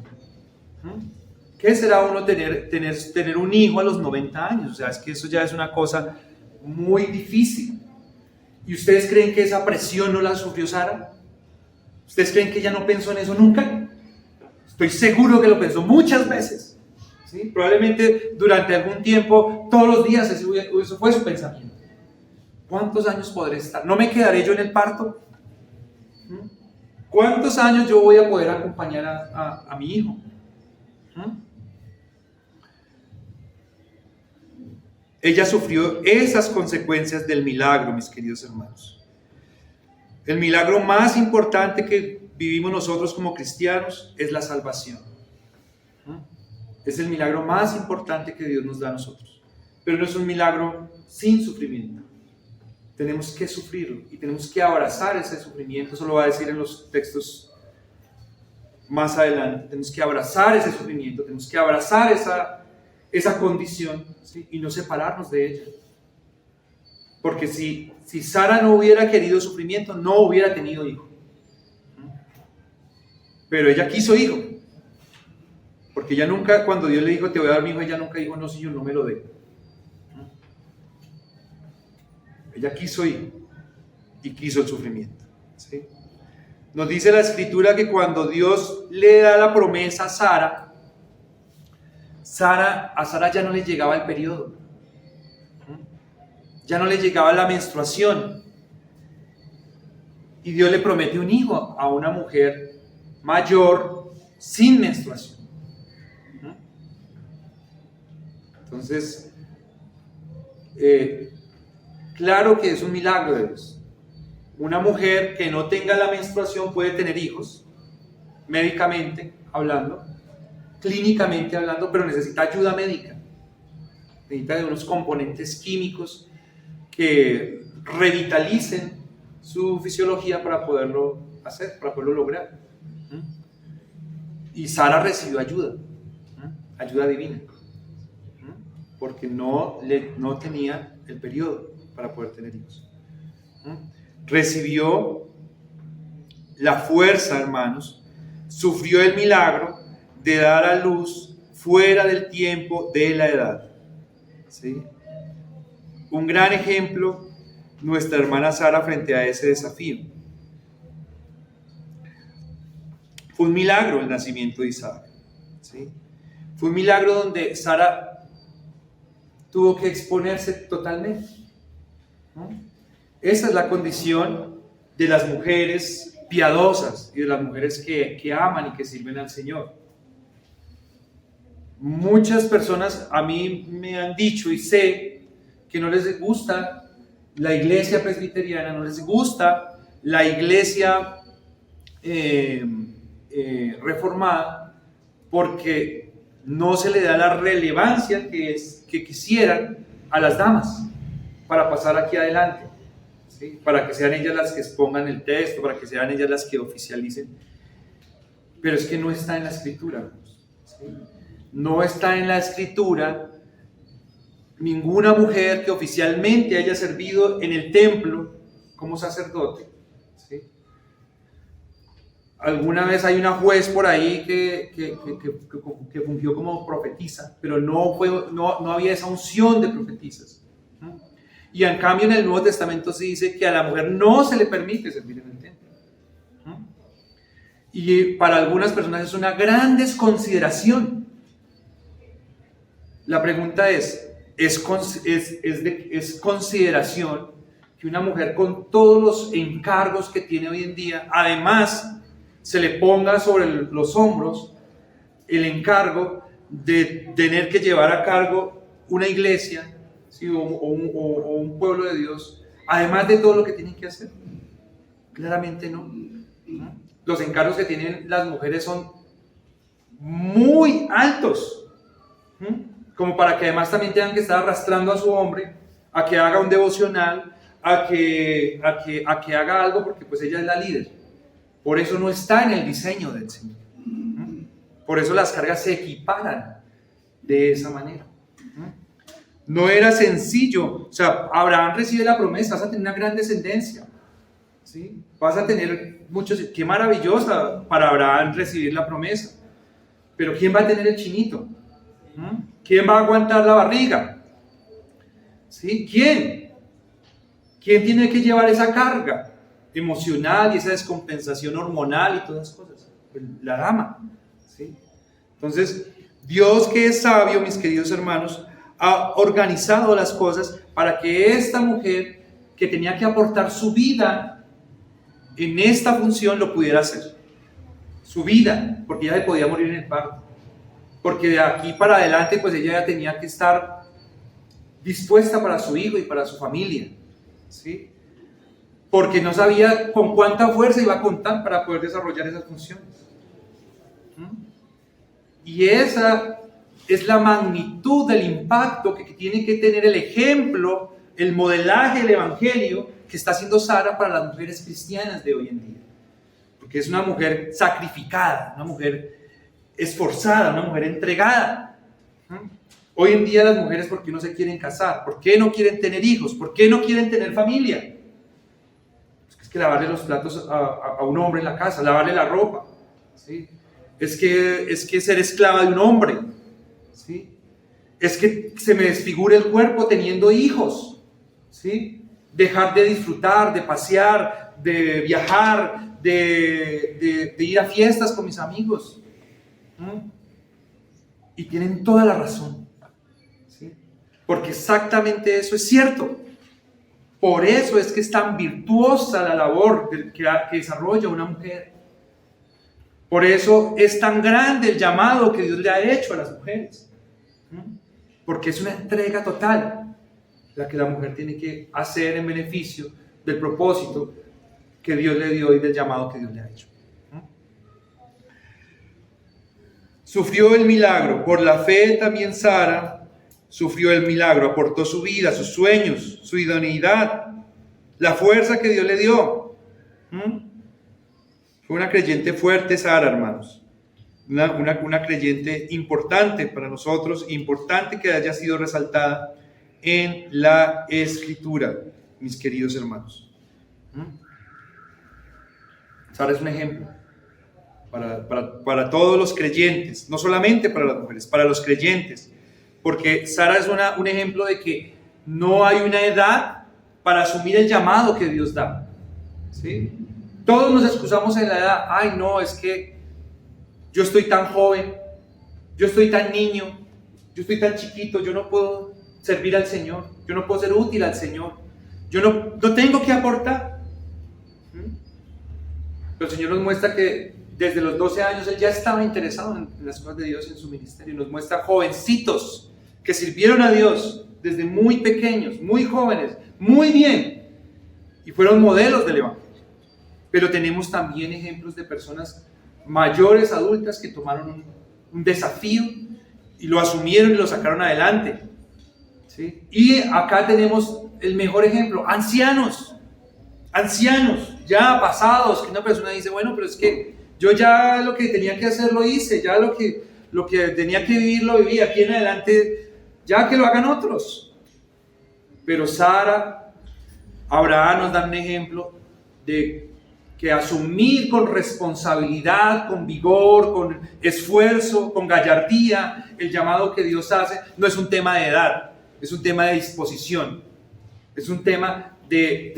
¿Qué será uno tener un hijo a los 90 años? O sea, es que eso ya es una cosa muy difícil. ¿Y ustedes creen que esa presión no la sufrió Sara? ¿Ustedes creen que ella no pensó en eso nunca? Estoy seguro que lo pensó muchas veces, ¿sí? Probablemente durante algún tiempo, todos los días, eso fue su pensamiento. ¿Cuántos años podré estar? ¿No me quedaré yo en el parto? ¿Cuántos años yo voy a poder acompañar a mi hijo? Ella sufrió esas consecuencias del milagro, mis queridos hermanos. El milagro más importante que vivimos nosotros como cristianos es la salvación. Es el milagro más importante que Dios nos da a nosotros. Pero no es un milagro sin sufrimiento. Tenemos que sufrirlo y tenemos que abrazar ese sufrimiento. Eso lo va a decir en los textos más adelante. Tenemos que abrazar ese sufrimiento, tenemos que abrazar esa condición, ¿sí? Y no separarnos de ella. Porque si Sara no hubiera querido sufrimiento, no hubiera tenido hijo. Pero ella quiso hijo. Porque ella nunca, cuando Dios le dijo, te voy a dar mi hijo, ella nunca dijo, no, si yo no me lo dé. Ella quiso hijo y quiso el sufrimiento, ¿sí? Nos dice la Escritura que cuando Dios le da la promesa a Sara ya no le llegaba el periodo, ya no le llegaba la menstruación, y Dios le promete un hijo a una mujer mayor sin menstruación. Entonces, claro que es un milagro de Dios. Una mujer que no tenga la menstruación puede tener hijos, médicamente hablando, clínicamente hablando, pero necesita ayuda médica. Necesita de unos componentes químicos que revitalicen su fisiología para poderlo hacer, para poderlo lograr. Y Sara recibió ayuda, ayuda divina, porque no tenía el periodo para poder tener hijos. Recibió la fuerza, hermanos, sufrió el milagro de dar a luz fuera del tiempo de la edad, ¿sí? Un gran ejemplo, nuestra hermana Sara frente a ese desafío. Fue un milagro el nacimiento de Isaac, ¿sí? Fue un milagro donde Sara tuvo que exponerse totalmente, ¿no? Esa es la condición de las mujeres piadosas y de las mujeres que aman y que sirven al Señor. Muchas personas a mí me han dicho y sé que no les gusta la iglesia presbiteriana, no les gusta la iglesia reformada, porque no se le da la relevancia que quisieran a las damas para pasar aquí adelante, ¿sí? Para que sean ellas las que expongan el texto, para que sean ellas las que oficialicen. Pero es que no está en la Escritura, ¿sí? No está en la Escritura ninguna mujer que oficialmente haya servido en el templo como sacerdote, ¿sí? Alguna vez hay una juez por ahí que fungió como profetisa, pero no había esa unción de profetisas. ¿No? Y en cambio en el Nuevo Testamento se dice que a la mujer no se le permite servir en el templo. ¿No? Y para algunas personas es una gran desconsideración. La pregunta es consideración que una mujer con todos los encargos que tiene hoy en día, además se le ponga sobre los hombros el encargo de tener que llevar a cargo una iglesia, ¿sí? o un pueblo de Dios, además de todo lo que tienen que hacer? Claramente no. Los encargos que tienen las mujeres son muy altos, como para que además también tengan que estar arrastrando a su hombre a que haga un devocional, a que haga algo, porque pues ella es la líder. Por eso no está en el diseño del Señor. Por eso las cargas se equiparan de esa manera. No era sencillo. O sea, Abraham recibe la promesa, vas a tener una gran descendencia. ¿Sí? Vas a tener muchos. Qué maravillosa para Abraham recibir la promesa. Pero ¿quién va a tener el chinito? ¿Quién va a aguantar la barriga? ¿Sí? ¿Quién? ¿Quién tiene que llevar esa carga emocional y esa descompensación hormonal y todas esas cosas? Pues la dama. ¿Sí? Entonces, Dios, que es sabio, mis queridos hermanos, ha organizado las cosas para que esta mujer, que tenía que aportar su vida en esta función, lo pudiera hacer. Su vida, porque ella podía morir en el parto. Porque de aquí para adelante, pues ella ya tenía que estar dispuesta para su hijo y para su familia. ¿Sí? Porque no sabía con cuánta fuerza iba a contar para poder desarrollar esas funciones. Y esa es la magnitud del impacto que tiene que tener el ejemplo, el modelaje del evangelio que está haciendo Sara para las mujeres cristianas de hoy en día. Porque es una mujer sacrificada, una mujer esforzada, una mujer entregada. Hoy en día las mujeres, ¿por qué no se quieren casar? ¿Por qué no quieren tener hijos? ¿Por qué no quieren tener familia? Es que lavarle los platos a un hombre en la casa, lavarle la ropa, ¿sí? Es que ser esclava de un hombre, ¿sí? Es que se me desfigure el cuerpo teniendo hijos, ¿sí? Dejar de disfrutar, de pasear, de viajar, de ir a fiestas con mis amigos. Y tienen toda la razón, ¿sí? Porque exactamente eso es cierto. Por eso es que es tan virtuosa la labor que desarrolla una mujer. Por eso es tan grande el llamado que Dios le ha hecho a las mujeres. Porque es una entrega total la que la mujer tiene que hacer en beneficio del propósito que Dios le dio y del llamado que Dios le ha hecho. Sufrió el milagro. Por la fe también Sara sufrió el milagro. Aportó su vida, sus sueños, su idoneidad, la fuerza que Dios le dio. Fue una creyente fuerte Sara, hermanos. Una creyente importante para nosotros, importante que haya sido resaltada en la Escritura, mis queridos hermanos. Sara es un ejemplo para todos los creyentes, no solamente para las mujeres, para los creyentes, porque Sara es un ejemplo de que no hay una edad para asumir el llamado que Dios da, ¿sí? Todos nos excusamos en la edad. Ay, no, es que yo estoy tan joven, yo estoy tan niño, yo estoy tan chiquito, yo no puedo servir al Señor, yo no puedo ser útil al Señor, yo no tengo que aportar. Pero el Señor nos muestra que desde los 12 años Él ya estaba interesado en las cosas de Dios, en su ministerio. Nos muestra jovencitos que sirvieron a Dios desde muy pequeños, muy jóvenes, muy bien, y fueron modelos del Evangelio. Pero tenemos también ejemplos de personas mayores, adultas, que tomaron un desafío y lo asumieron y lo sacaron adelante, ¿sí? Y acá tenemos el mejor ejemplo: ancianos, ya pasados, que una persona dice, bueno, pero es que yo ya lo que tenía que hacer lo hice, ya lo que tenía que vivir lo viví, aquí en adelante ya que lo hagan otros. Pero Sara Abraham nos da un ejemplo de que asumir con responsabilidad, con vigor, con esfuerzo, con gallardía, el llamado que Dios hace, no es un tema de edad, es un tema de disposición, es un tema de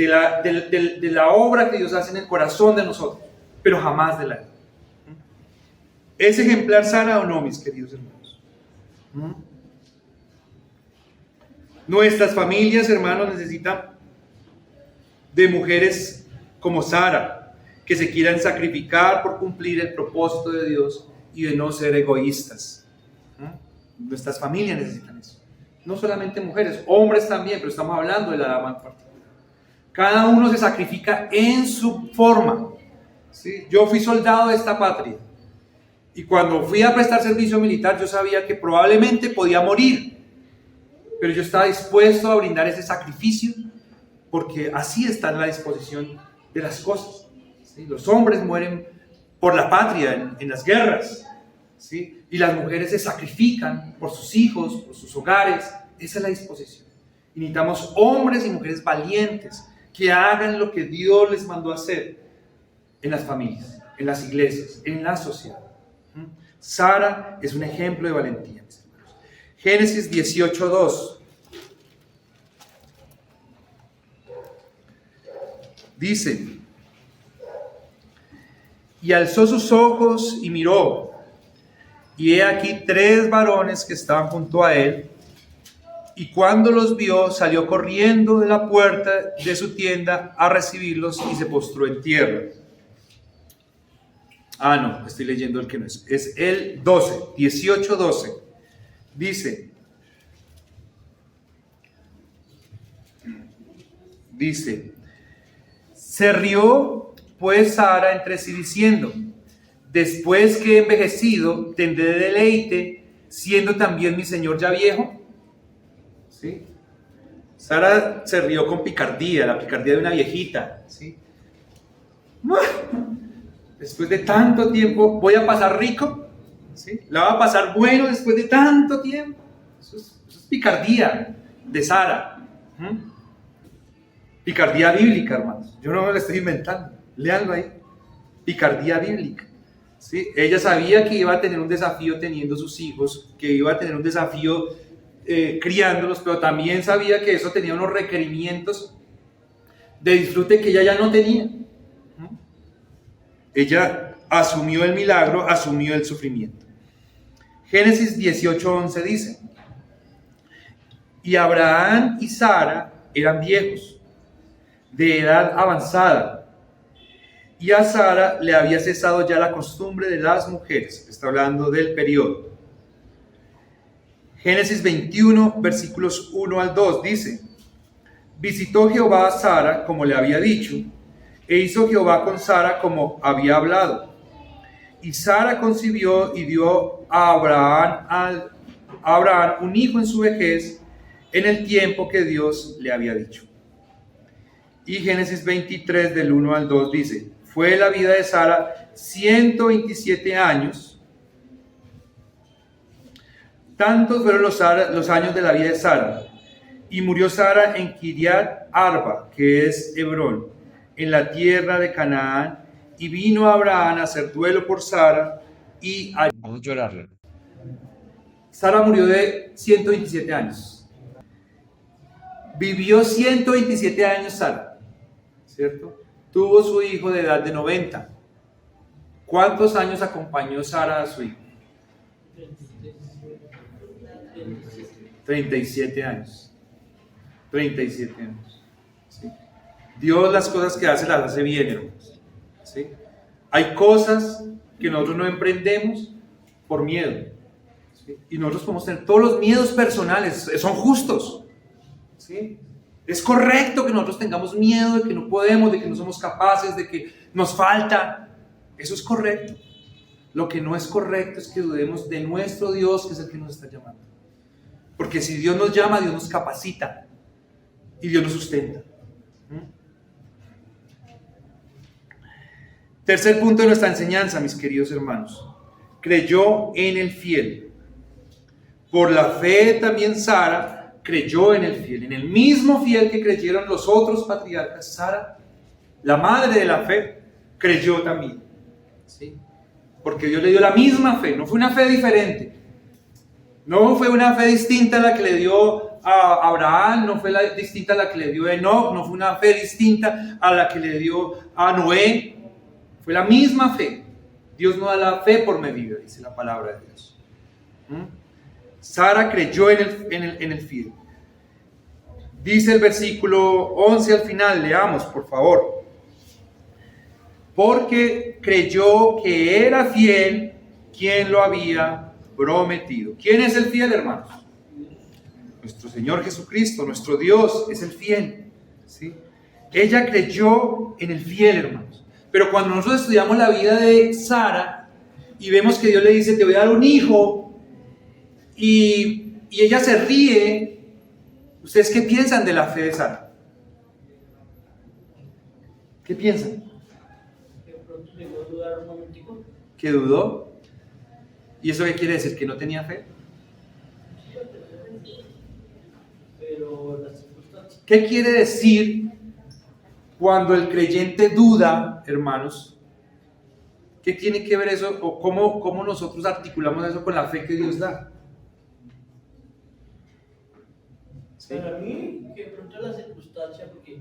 la obra que Dios hace en el corazón de nosotros, pero jamás de la edad. ¿Es ejemplar Sara o no, mis queridos hermanos? Nuestras familias, hermanos, necesitan de mujeres como Sara, que se quieran sacrificar por cumplir el propósito de Dios y de no ser egoístas. Nuestras familias necesitan eso. No solamente mujeres, hombres también, pero estamos hablando de la dama en particular. Cada uno se sacrifica en su forma. ¿Sí? Yo fui soldado de esta patria y cuando fui a prestar servicio militar yo sabía que probablemente podía morir, pero yo estaba dispuesto a brindar ese sacrificio porque así está en la disposición de las cosas. ¿Sí? Los hombres mueren por la patria en las guerras, ¿sí? Y las mujeres se sacrifican por sus hijos, por sus hogares. Esa es la disposición. Y necesitamos hombres y mujeres valientes que hagan lo que Dios les mandó a hacer en las familias, en las iglesias, en la sociedad. Sara es un ejemplo de valentía, mis hermanos. Génesis 18:2 dice: y alzó sus ojos y miró, y he aquí 3 varones que estaban junto a él, y cuando los vio salió corriendo de la puerta de su tienda a recibirlos y se postró en tierra. No, estoy leyendo el que no es. Es el 18:12. Dice, se rió pues Sara entre sí diciendo: después que he envejecido, tendré deleite, siendo también mi señor ya viejo. ¿Sí? Sara se rió con picardía, la picardía de una viejita. ¿Sí? Después de tanto tiempo, ¿voy a pasar rico? ¿Sí? ¿La va a pasar bueno después de tanto tiempo? Eso es picardía de Sara. Picardía bíblica, hermanos. Yo no me lo estoy inventando. Léanlo ahí. Picardía bíblica. ¿Sí? Ella sabía que iba a tener un desafío teniendo sus hijos, que iba a tener un desafío criándolos, pero también sabía que eso tenía unos requerimientos de disfrute que ella ya no tenía. Ella asumió el milagro, asumió el sufrimiento. Génesis 18:11 dice: y Abraham y Sara eran viejos, de edad avanzada, y a Sara le había cesado ya la costumbre de las mujeres. Está hablando del periodo. Génesis 21, versículos 1 al 2 dice: visitó Jehová a Sara como le había dicho, e hizo Jehová con Sara como había hablado. Y Sara concibió y dio a Abraham un hijo en su vejez, en el tiempo que Dios le había dicho. Y Génesis 23, del 1 al 2 dice: fue la vida de Sara 127 años. Tantos fueron los años de la vida de Sara. Y murió Sara en Kiriat Arba, que es Hebrón, en la tierra de Canaán. Y vino Abraham a hacer duelo por Sara. Vamos a llorarle. Sara murió de 127 años. Vivió 127 años Sara, ¿cierto? Tuvo su hijo de edad de 90. ¿Cuántos años acompañó Sara a su hijo? 37 años. 37 años. ¿Sí? Dios las cosas que hace las hace bien, hermanos. ¿Sí? Hay cosas que nosotros no emprendemos por miedo. ¿Sí? Y nosotros podemos tener todos los miedos personales, son justos. ¿Sí? Es correcto que nosotros tengamos miedo de que no podemos, de que no somos capaces, de que nos falta. Eso es correcto. Lo que no es correcto es que dudemos de nuestro Dios, que es el que nos está llamando. Porque si Dios nos llama, Dios nos capacita y Dios nos sustenta. Tercer punto de nuestra enseñanza, mis queridos hermanos. Creyó en el fiel. Por la fe también Sara creyó en el fiel, en el mismo fiel que creyeron los otros patriarcas. Sara, la madre de la fe, creyó también, ¿sí? Porque Dios le dio la misma fe, no fue una fe diferente, no fue una fe distinta a la que le dio a Abraham, no fue distinta a la que le dio a Enoch, no fue una fe distinta a la que le dio a Noé, fue la misma fe. Dios no da la fe por medida, dice la palabra de Dios. Sara creyó en el fiel. Dice el versículo 11 al final, leamos por favor. Porque creyó que era fiel quien lo había prometido. ¿Quién es el fiel, hermanos? Nuestro Señor Jesucristo, nuestro Dios es el fiel, ¿sí? Ella creyó en el fiel, hermanos. Pero cuando nosotros estudiamos la vida de Sara y vemos que Dios le dice, te voy a dar un hijo, y ella se ríe, ¿ustedes qué piensan de la fe de Sara? ¿Qué piensan? Que pronto llegó a dudar un momentico. ¿Que dudó? ¿Y eso qué quiere decir? ¿Que no tenía fe? Pero las circunstancias. ¿Qué quiere decir cuando el creyente duda, hermanos? ¿Qué tiene que ver eso? ¿O cómo nosotros articulamos eso con la fe que Dios da? ¿Sí? Para mí, que pronto la circunstancia, porque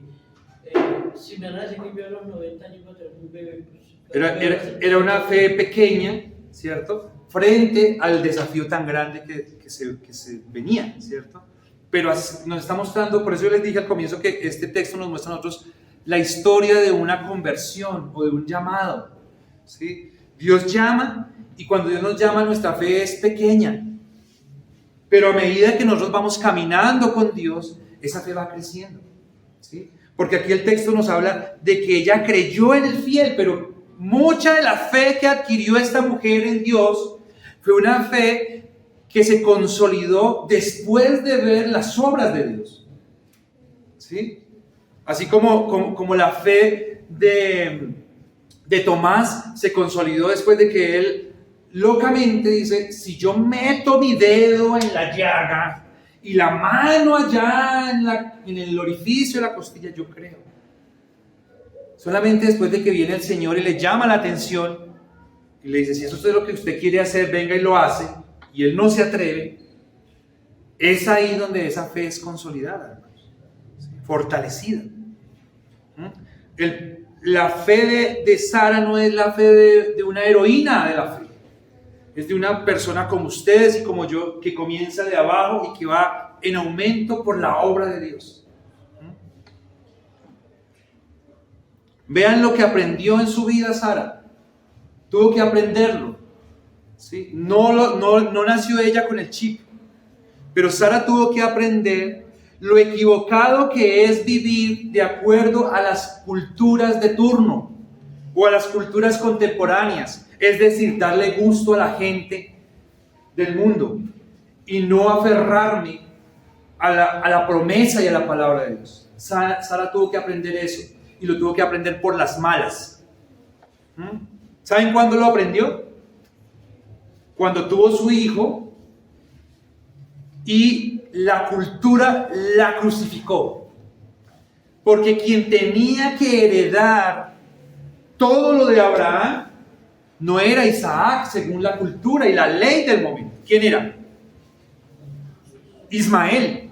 si me van a decir que yo a los 90 años iba a tener un bebé, pues, Era una fe pequeña, ¿cierto? Frente al desafío tan grande que se venía, ¿cierto? Pero nos está mostrando, por eso yo les dije al comienzo que este texto nos muestra a nosotros la historia de una conversión o de un llamado, ¿sí? Dios llama, y cuando Dios nos llama nuestra fe es pequeña, pero a medida que nosotros vamos caminando con Dios, esa fe va creciendo, ¿sí? Porque aquí el texto nos habla de que ella creyó en el fiel, pero mucha de la fe que adquirió esta mujer en Dios fue una fe que se consolidó después de ver las obras de Dios, ¿sí? Así como la fe de Tomás se consolidó después de que él locamente dice, si yo meto mi dedo en la llaga y la mano allá en el orificio de la costilla, yo creo. Solamente después de que viene el Señor y le llama la atención y le dice, si eso es lo que usted quiere hacer, venga y lo hace, y él no se atreve, es ahí donde esa fe es consolidada, hermanos, fortalecida. La fe de Sara no es la fe de una heroína de la fe, es de una persona como ustedes y como yo, que comienza de abajo y que va en aumento por la obra de Dios. Vean lo que aprendió en su vida Sara. Tuvo que aprenderlo, ¿sí? No nació ella con el chip, pero Sara tuvo que aprender lo equivocado que es vivir de acuerdo a las culturas de turno o a las culturas contemporáneas, es decir, darle gusto a la gente del mundo y no aferrarme a la promesa y a la palabra de Dios. Sara tuvo que aprender eso, y lo tuvo que aprender por las malas. ¿Saben cuándo lo aprendió? Cuando tuvo su hijo y la cultura la crucificó. Porque quien tenía que heredar todo lo de Abraham no era Isaac según la cultura y la ley del momento. ¿Quién era? Ismael.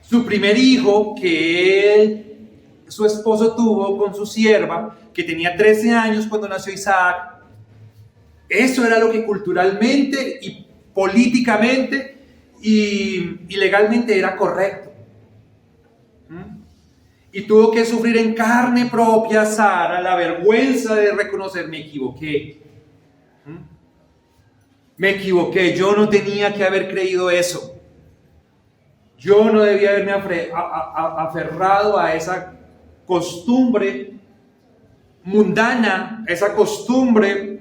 Su primer hijo que su esposo tuvo con su sierva, que tenía 13 años cuando nació Isaac. Eso era lo que culturalmente y políticamente y legalmente era correcto. Y tuvo que sufrir en carne propia Sara la vergüenza de reconocer, me equivoqué. Me equivoqué, yo no tenía que haber creído eso. Yo no debía haberme aferrado a esa costumbre mundana, esa costumbre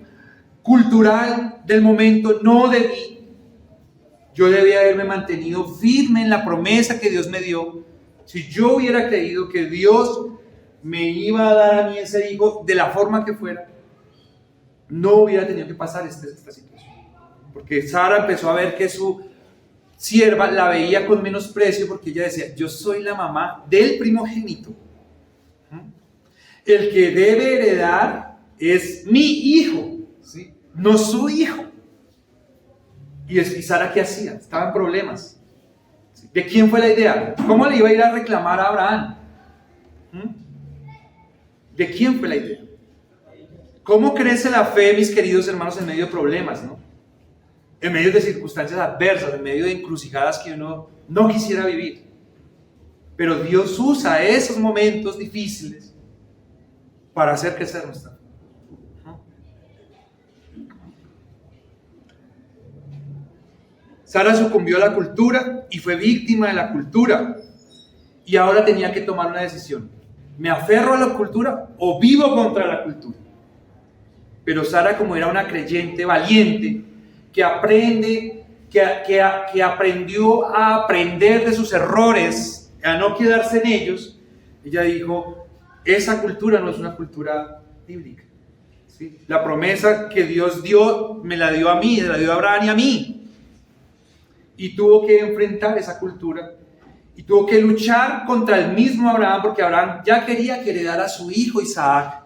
cultural del momento. No debí. Yo debía haberme mantenido firme en la promesa que Dios me dio. Si yo hubiera creído que Dios me iba a dar a mí ese hijo de la forma que fuera, no hubiera tenido que pasar esta situación. Porque Sara empezó a ver que sierva la veía con menosprecio porque ella decía, yo soy la mamá del primogénito. El que debe heredar es mi hijo, ¿sí? No su hijo. Y Sara, ¿qué hacía? Estaba en problemas. ¿De quién fue la idea? ¿Cómo le iba a ir a reclamar a Abraham? ¿De quién fue la idea? ¿Cómo crece la fe, mis queridos hermanos, en medio de problemas, ¿no? En medio de circunstancias adversas, en medio de encrucijadas que uno no quisiera vivir? Pero Dios usa esos momentos difíciles para hacer crecer nuestra fe. Sara sucumbió a la cultura y fue víctima de la cultura. Y ahora tenía que tomar una decisión. ¿Me aferro a la cultura o vivo contra la cultura? Pero Sara, como era una creyente valiente, que aprende, que aprendió a aprender de sus errores, a no quedarse en ellos, ella dijo, esa cultura no es una cultura bíblica. ¿Sí? La promesa que Dios dio, me la dio a mí, me la dio a Abraham y a mí. Y tuvo que enfrentar esa cultura y tuvo que luchar contra el mismo Abraham, porque Abraham ya quería que heredara a su hijo Isaac.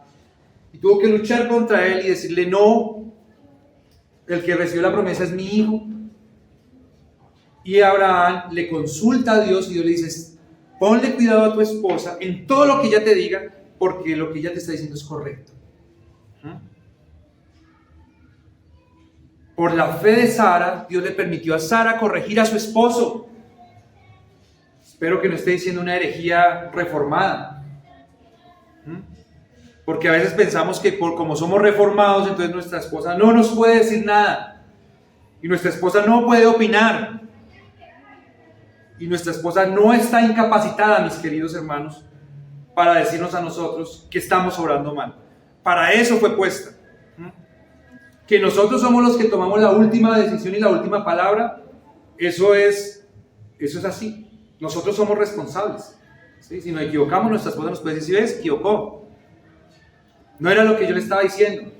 Y tuvo que luchar contra él y decirle, no, el que recibió la promesa es mi hijo. Y Abraham le consulta a Dios y Dios le dice, ponle cuidado a tu esposa en todo lo que ella te diga, porque lo que ella te está diciendo es correcto. Por la fe de Sara, Dios le permitió a Sara corregir a su esposo. Espero que no esté diciendo una herejía reformada. Porque a veces pensamos que como somos reformados, entonces nuestra esposa no nos puede decir nada. Y nuestra esposa no puede opinar. Y nuestra esposa no está incapacitada, mis queridos hermanos, para decirnos a nosotros que estamos obrando mal. Para eso fue puesta. Que nosotros somos los que tomamos la última decisión y la última palabra, eso es así. Nosotros somos responsables. ¿Sí? Si nos equivocamos, nuestra esposa nos puede decir, ¿sí ves? Equivocó. No era lo que yo le estaba diciendo.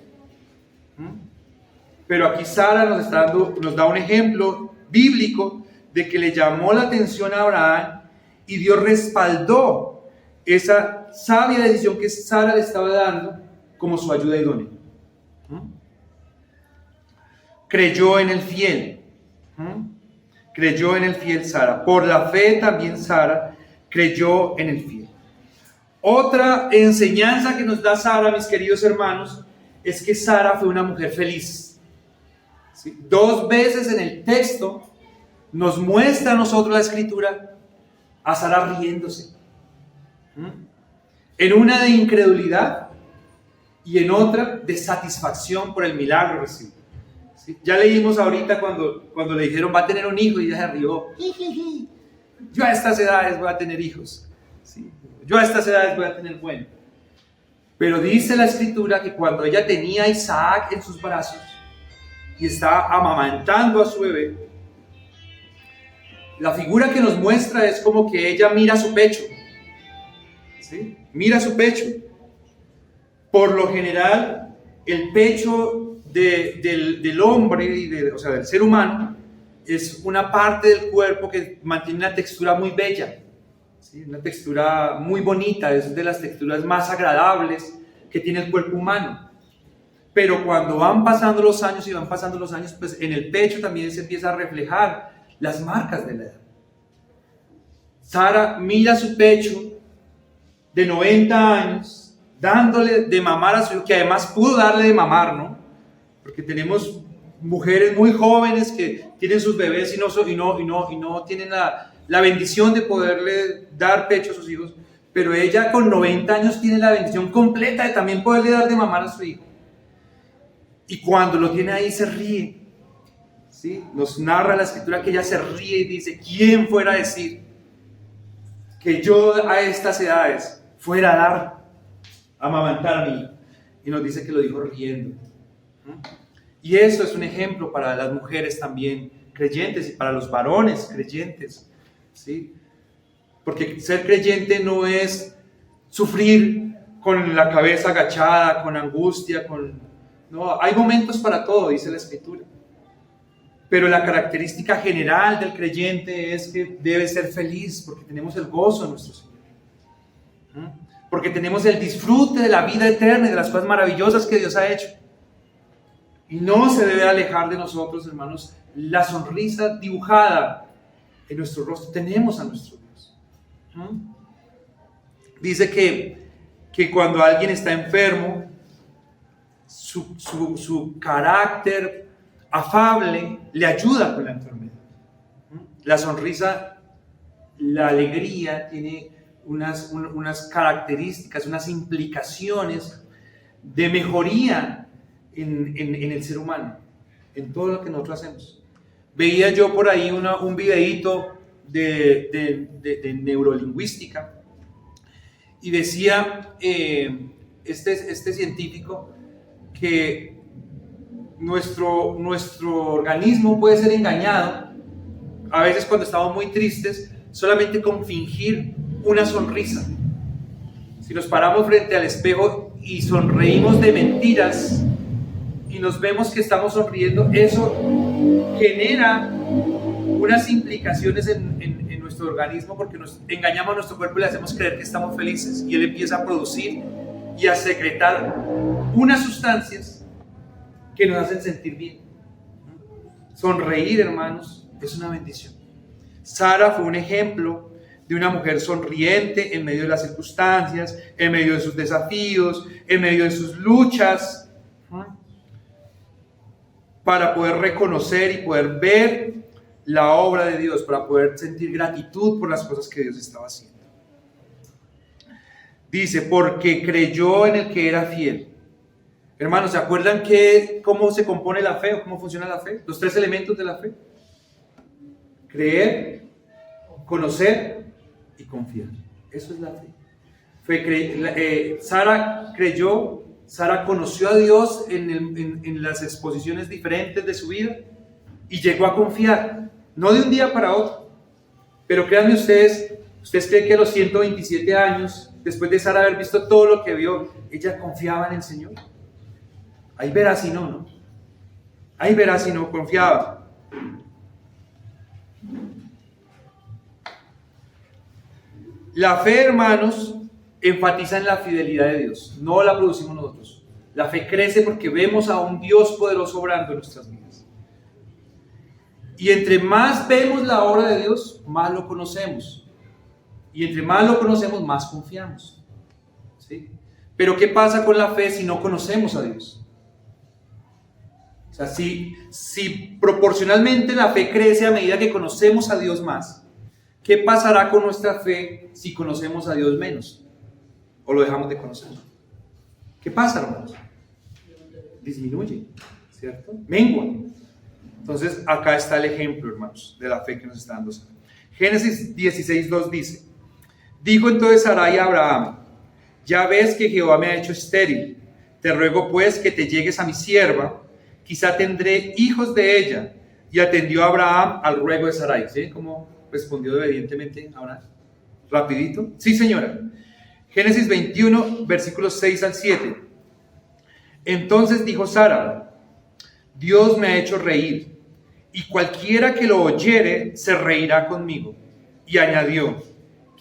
Pero aquí Sara nos da un ejemplo bíblico de que le llamó la atención a Abraham y Dios respaldó esa sabia decisión que Sara le estaba dando como su ayuda idónea. Creyó en el fiel. Creyó en el fiel Sara. Por la fe también Sara creyó en el fiel. Otra enseñanza que nos da Sara, mis queridos hermanos, es que Sara fue una mujer feliz. ¿Sí? 2 veces en el texto nos muestra a nosotros la escritura a Sara riéndose. En una de incredulidad y en otra de satisfacción por el milagro recibido. ¿Sí? Ya leímos ahorita cuando le dijeron va a tener un hijo y ella se rió. Yo a estas edades voy a tener hijos. ¿Sí? Yo a estas edades voy a tener bueno. Pero dice la escritura que cuando ella tenía a Isaac en sus brazos y estaba amamantando a su bebé, la figura que nos muestra es como que ella mira su pecho. ¿Sí? Mira su pecho. Por lo general, el pecho del hombre, o sea, del ser humano, es una parte del cuerpo que mantiene una textura muy bella, ¿sí? Una textura muy bonita, es de las texturas más agradables que tiene el cuerpo humano. Pero cuando van pasando los años y van pasando los años, pues en el pecho también se empieza a reflejar las marcas de la edad. Sara mira su pecho de 90 años, dándole de mamar a su hijo, que además pudo darle de mamar, ¿no? Porque tenemos mujeres muy jóvenes que tienen sus bebés y no tienen la bendición de poderle dar pecho a sus hijos, pero ella con 90 años tiene la bendición completa de también poderle dar de mamar a su hijo. Y cuando lo tiene ahí se ríe. ¿Sí? Nos narra la escritura que ella se ríe y dice, ¿quién fuera a decir que yo a estas edades fuera a dar, a amamantar a mi hijo? Y nos dice que lo dijo riendo. Y eso es un ejemplo para las mujeres también creyentes y para los varones creyentes, ¿sí? Porque ser creyente no es sufrir con la cabeza agachada, con angustia, no, hay momentos para todo, dice la escritura. pero la característica general del creyente es que debe ser feliz porque tenemos el gozo de nuestro Señor. Porque tenemos el disfrute de la vida eterna y de las cosas maravillosas que Dios ha hecho. Y no se debe alejar de nosotros, hermanos, la sonrisa dibujada en nuestro rostro. Tenemos a nuestro Dios. Dice que cuando alguien está enfermo, su carácter afable le ayuda con la enfermedad. La sonrisa, la alegría tiene unas características, unas implicaciones de mejoría en el ser humano, en todo lo que nosotros hacemos. Veía yo por ahí un videíto de neurolingüística y decía este científico que nuestro organismo puede ser engañado a veces cuando estamos muy tristes solamente con fingir una sonrisa. Si nos paramos frente al espejo y sonreímos de mentiras y nos vemos que estamos sonriendo, eso genera unas implicaciones en nuestro organismo porque nos engañamos a nuestro cuerpo y le hacemos creer que estamos felices y él empieza a producir y a secretar unas sustancias que nos hacen sentir bien. Sonreír, hermanos, es una bendición. Sara fue un ejemplo de una mujer sonriente en medio de las circunstancias, en medio de sus desafíos, en medio de sus luchas, para poder reconocer y poder ver la obra de Dios, para poder sentir gratitud por las cosas que Dios estaba haciendo. Dice, porque creyó en el que era fiel. Hermanos, ¿se acuerdan cómo se compone la fe o cómo funciona la fe? Los 3 elementos de la fe. Creer, conocer y confiar. Eso es la fe. Sara creyó, Sara conoció a Dios en las exposiciones diferentes de su vida y llegó a confiar, no de un día para otro, pero créanme ustedes creen que a los 127 años, después de Sara haber visto todo lo que vio, ella confiaba en el Señor. Ahí verá si no. Ahí verá si no confiaba. La fe, hermanos, enfatiza en la fidelidad de Dios. No la producimos nosotros. La fe crece porque vemos a un Dios poderoso obrando en nuestras vidas. Y entre más vemos la obra de Dios, más lo conocemos. Y entre más lo conocemos, más confiamos. ¿Sí? Pero ¿qué pasa con la fe si no conocemos a Dios? O sea, si proporcionalmente la fe crece a medida que conocemos a Dios más, ¿qué pasará con nuestra fe si conocemos a Dios menos? ¿O lo dejamos de conocer? ¿Qué pasa, hermanos? Disminuye, ¿cierto? Mengua. Entonces, acá está el ejemplo, hermanos, de la fe que nos está dando. Génesis 16:2 dice: dijo entonces Sarai a Abraham: ya ves que Jehová me ha hecho estéril, te ruego pues que te llegues a mi sierva, quizá tendré hijos de ella. Y atendió a Abraham al ruego de Sarai. ¿Sí? Como respondió obedientemente Abraham. Rapidito. Sí, señora. Génesis 21, versículos 6 al 7. Entonces dijo Sara: Dios me ha hecho reír, y cualquiera que lo oyere se reirá conmigo. Y añadió: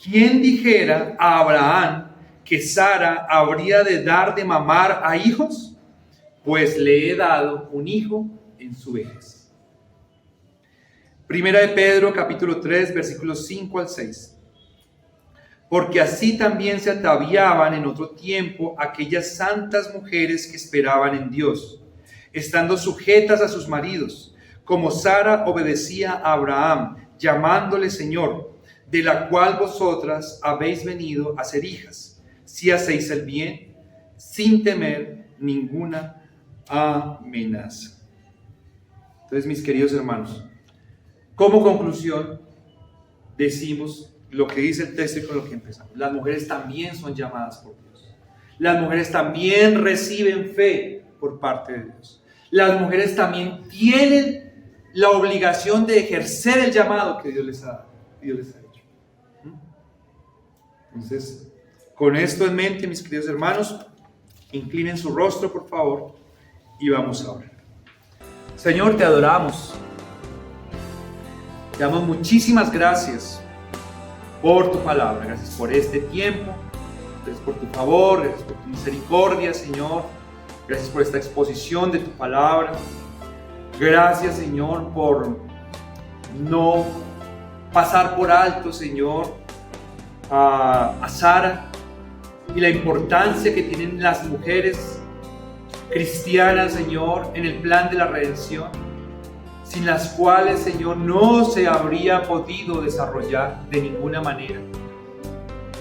¿quién dijera a Abraham que Sara habría de dar de mamar a hijos? Pues le he dado un hijo en su vejez. Primera de Pedro, capítulo 3, versículos 5 al 6. Porque así también se ataviaban en otro tiempo aquellas santas mujeres que esperaban en Dios, estando sujetas a sus maridos, como Sara obedecía a Abraham, llamándole Señor, de la cual vosotras habéis venido a ser hijas, si hacéis el bien, sin temer ninguna amenaza. Entonces, mis queridos hermanos, como conclusión, decimos lo que dice el texto y con lo que empezamos. Las mujeres también son llamadas por Dios. Las mujeres también reciben fe por parte de Dios. Las mujeres también tienen la obligación de ejercer el llamado que Dios les ha hecho. Entonces, con esto en mente, mis queridos hermanos, inclinen su rostro, por favor, y vamos a orar. Señor, te adoramos. Te damos muchísimas gracias por tu palabra, gracias por este tiempo, gracias por tu favor, gracias por tu misericordia, Señor, gracias por esta exposición de tu palabra, gracias, Señor, por no pasar por alto, Señor, a Sara y la importancia que tienen las mujeres cristianas, Señor, en el plan de la redención, sin las cuales, Señor, no se habría podido desarrollar de ninguna manera.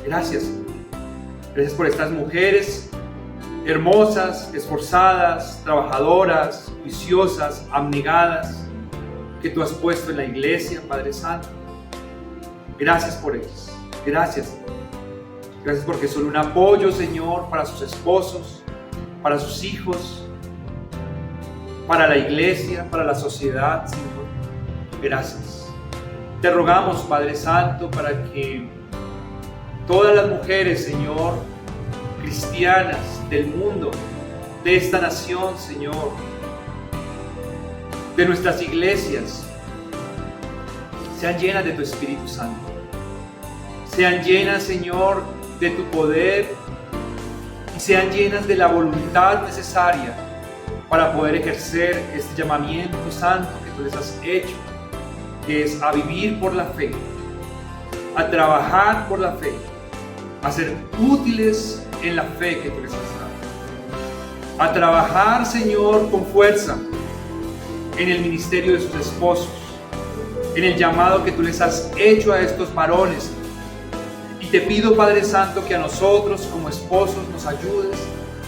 Gracias, Señor. Gracias por estas mujeres hermosas, esforzadas, trabajadoras, juiciosas, abnegadas, que tú has puesto en la iglesia, Padre Santo. Gracias por ellas. Gracias. Gracias porque son un apoyo, Señor, para sus esposos, para sus hijos, para la iglesia, para la sociedad, Señor. Gracias. Te rogamos, Padre Santo, para que todas las mujeres, Señor, cristianas del mundo, de esta nación, Señor, de nuestras iglesias, sean llenas de tu Espíritu Santo. Sean llenas, Señor, de tu poder y sean llenas de la voluntad necesaria para poder ejercer este llamamiento santo que tú les has hecho, que es a vivir por la fe, a trabajar por la fe, a ser útiles en la fe que tú les has dado, a trabajar, Señor, con fuerza en el ministerio de sus esposos, en el llamado que tú les has hecho a estos varones. Y te pido, Padre Santo, que a nosotros como esposos nos ayudes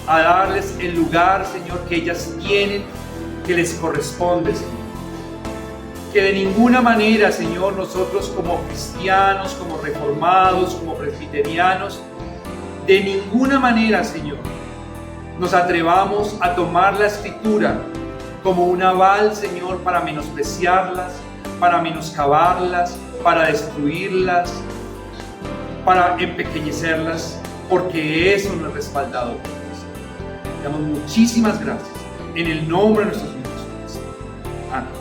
a darles el lugar, Señor, que ellas tienen, que les corresponde, Señor. Que de ninguna manera, Señor, nosotros como cristianos, como reformados, como presbiterianos, de ninguna manera, Señor, nos atrevamos a tomar la Escritura como un aval, Señor, para menospreciarlas, para menoscabarlas, para destruirlas, para empequeñecerlas, porque eso no es respaldado por Cristo. Te damos muchísimas gracias en el nombre de nuestros hijos. Amén.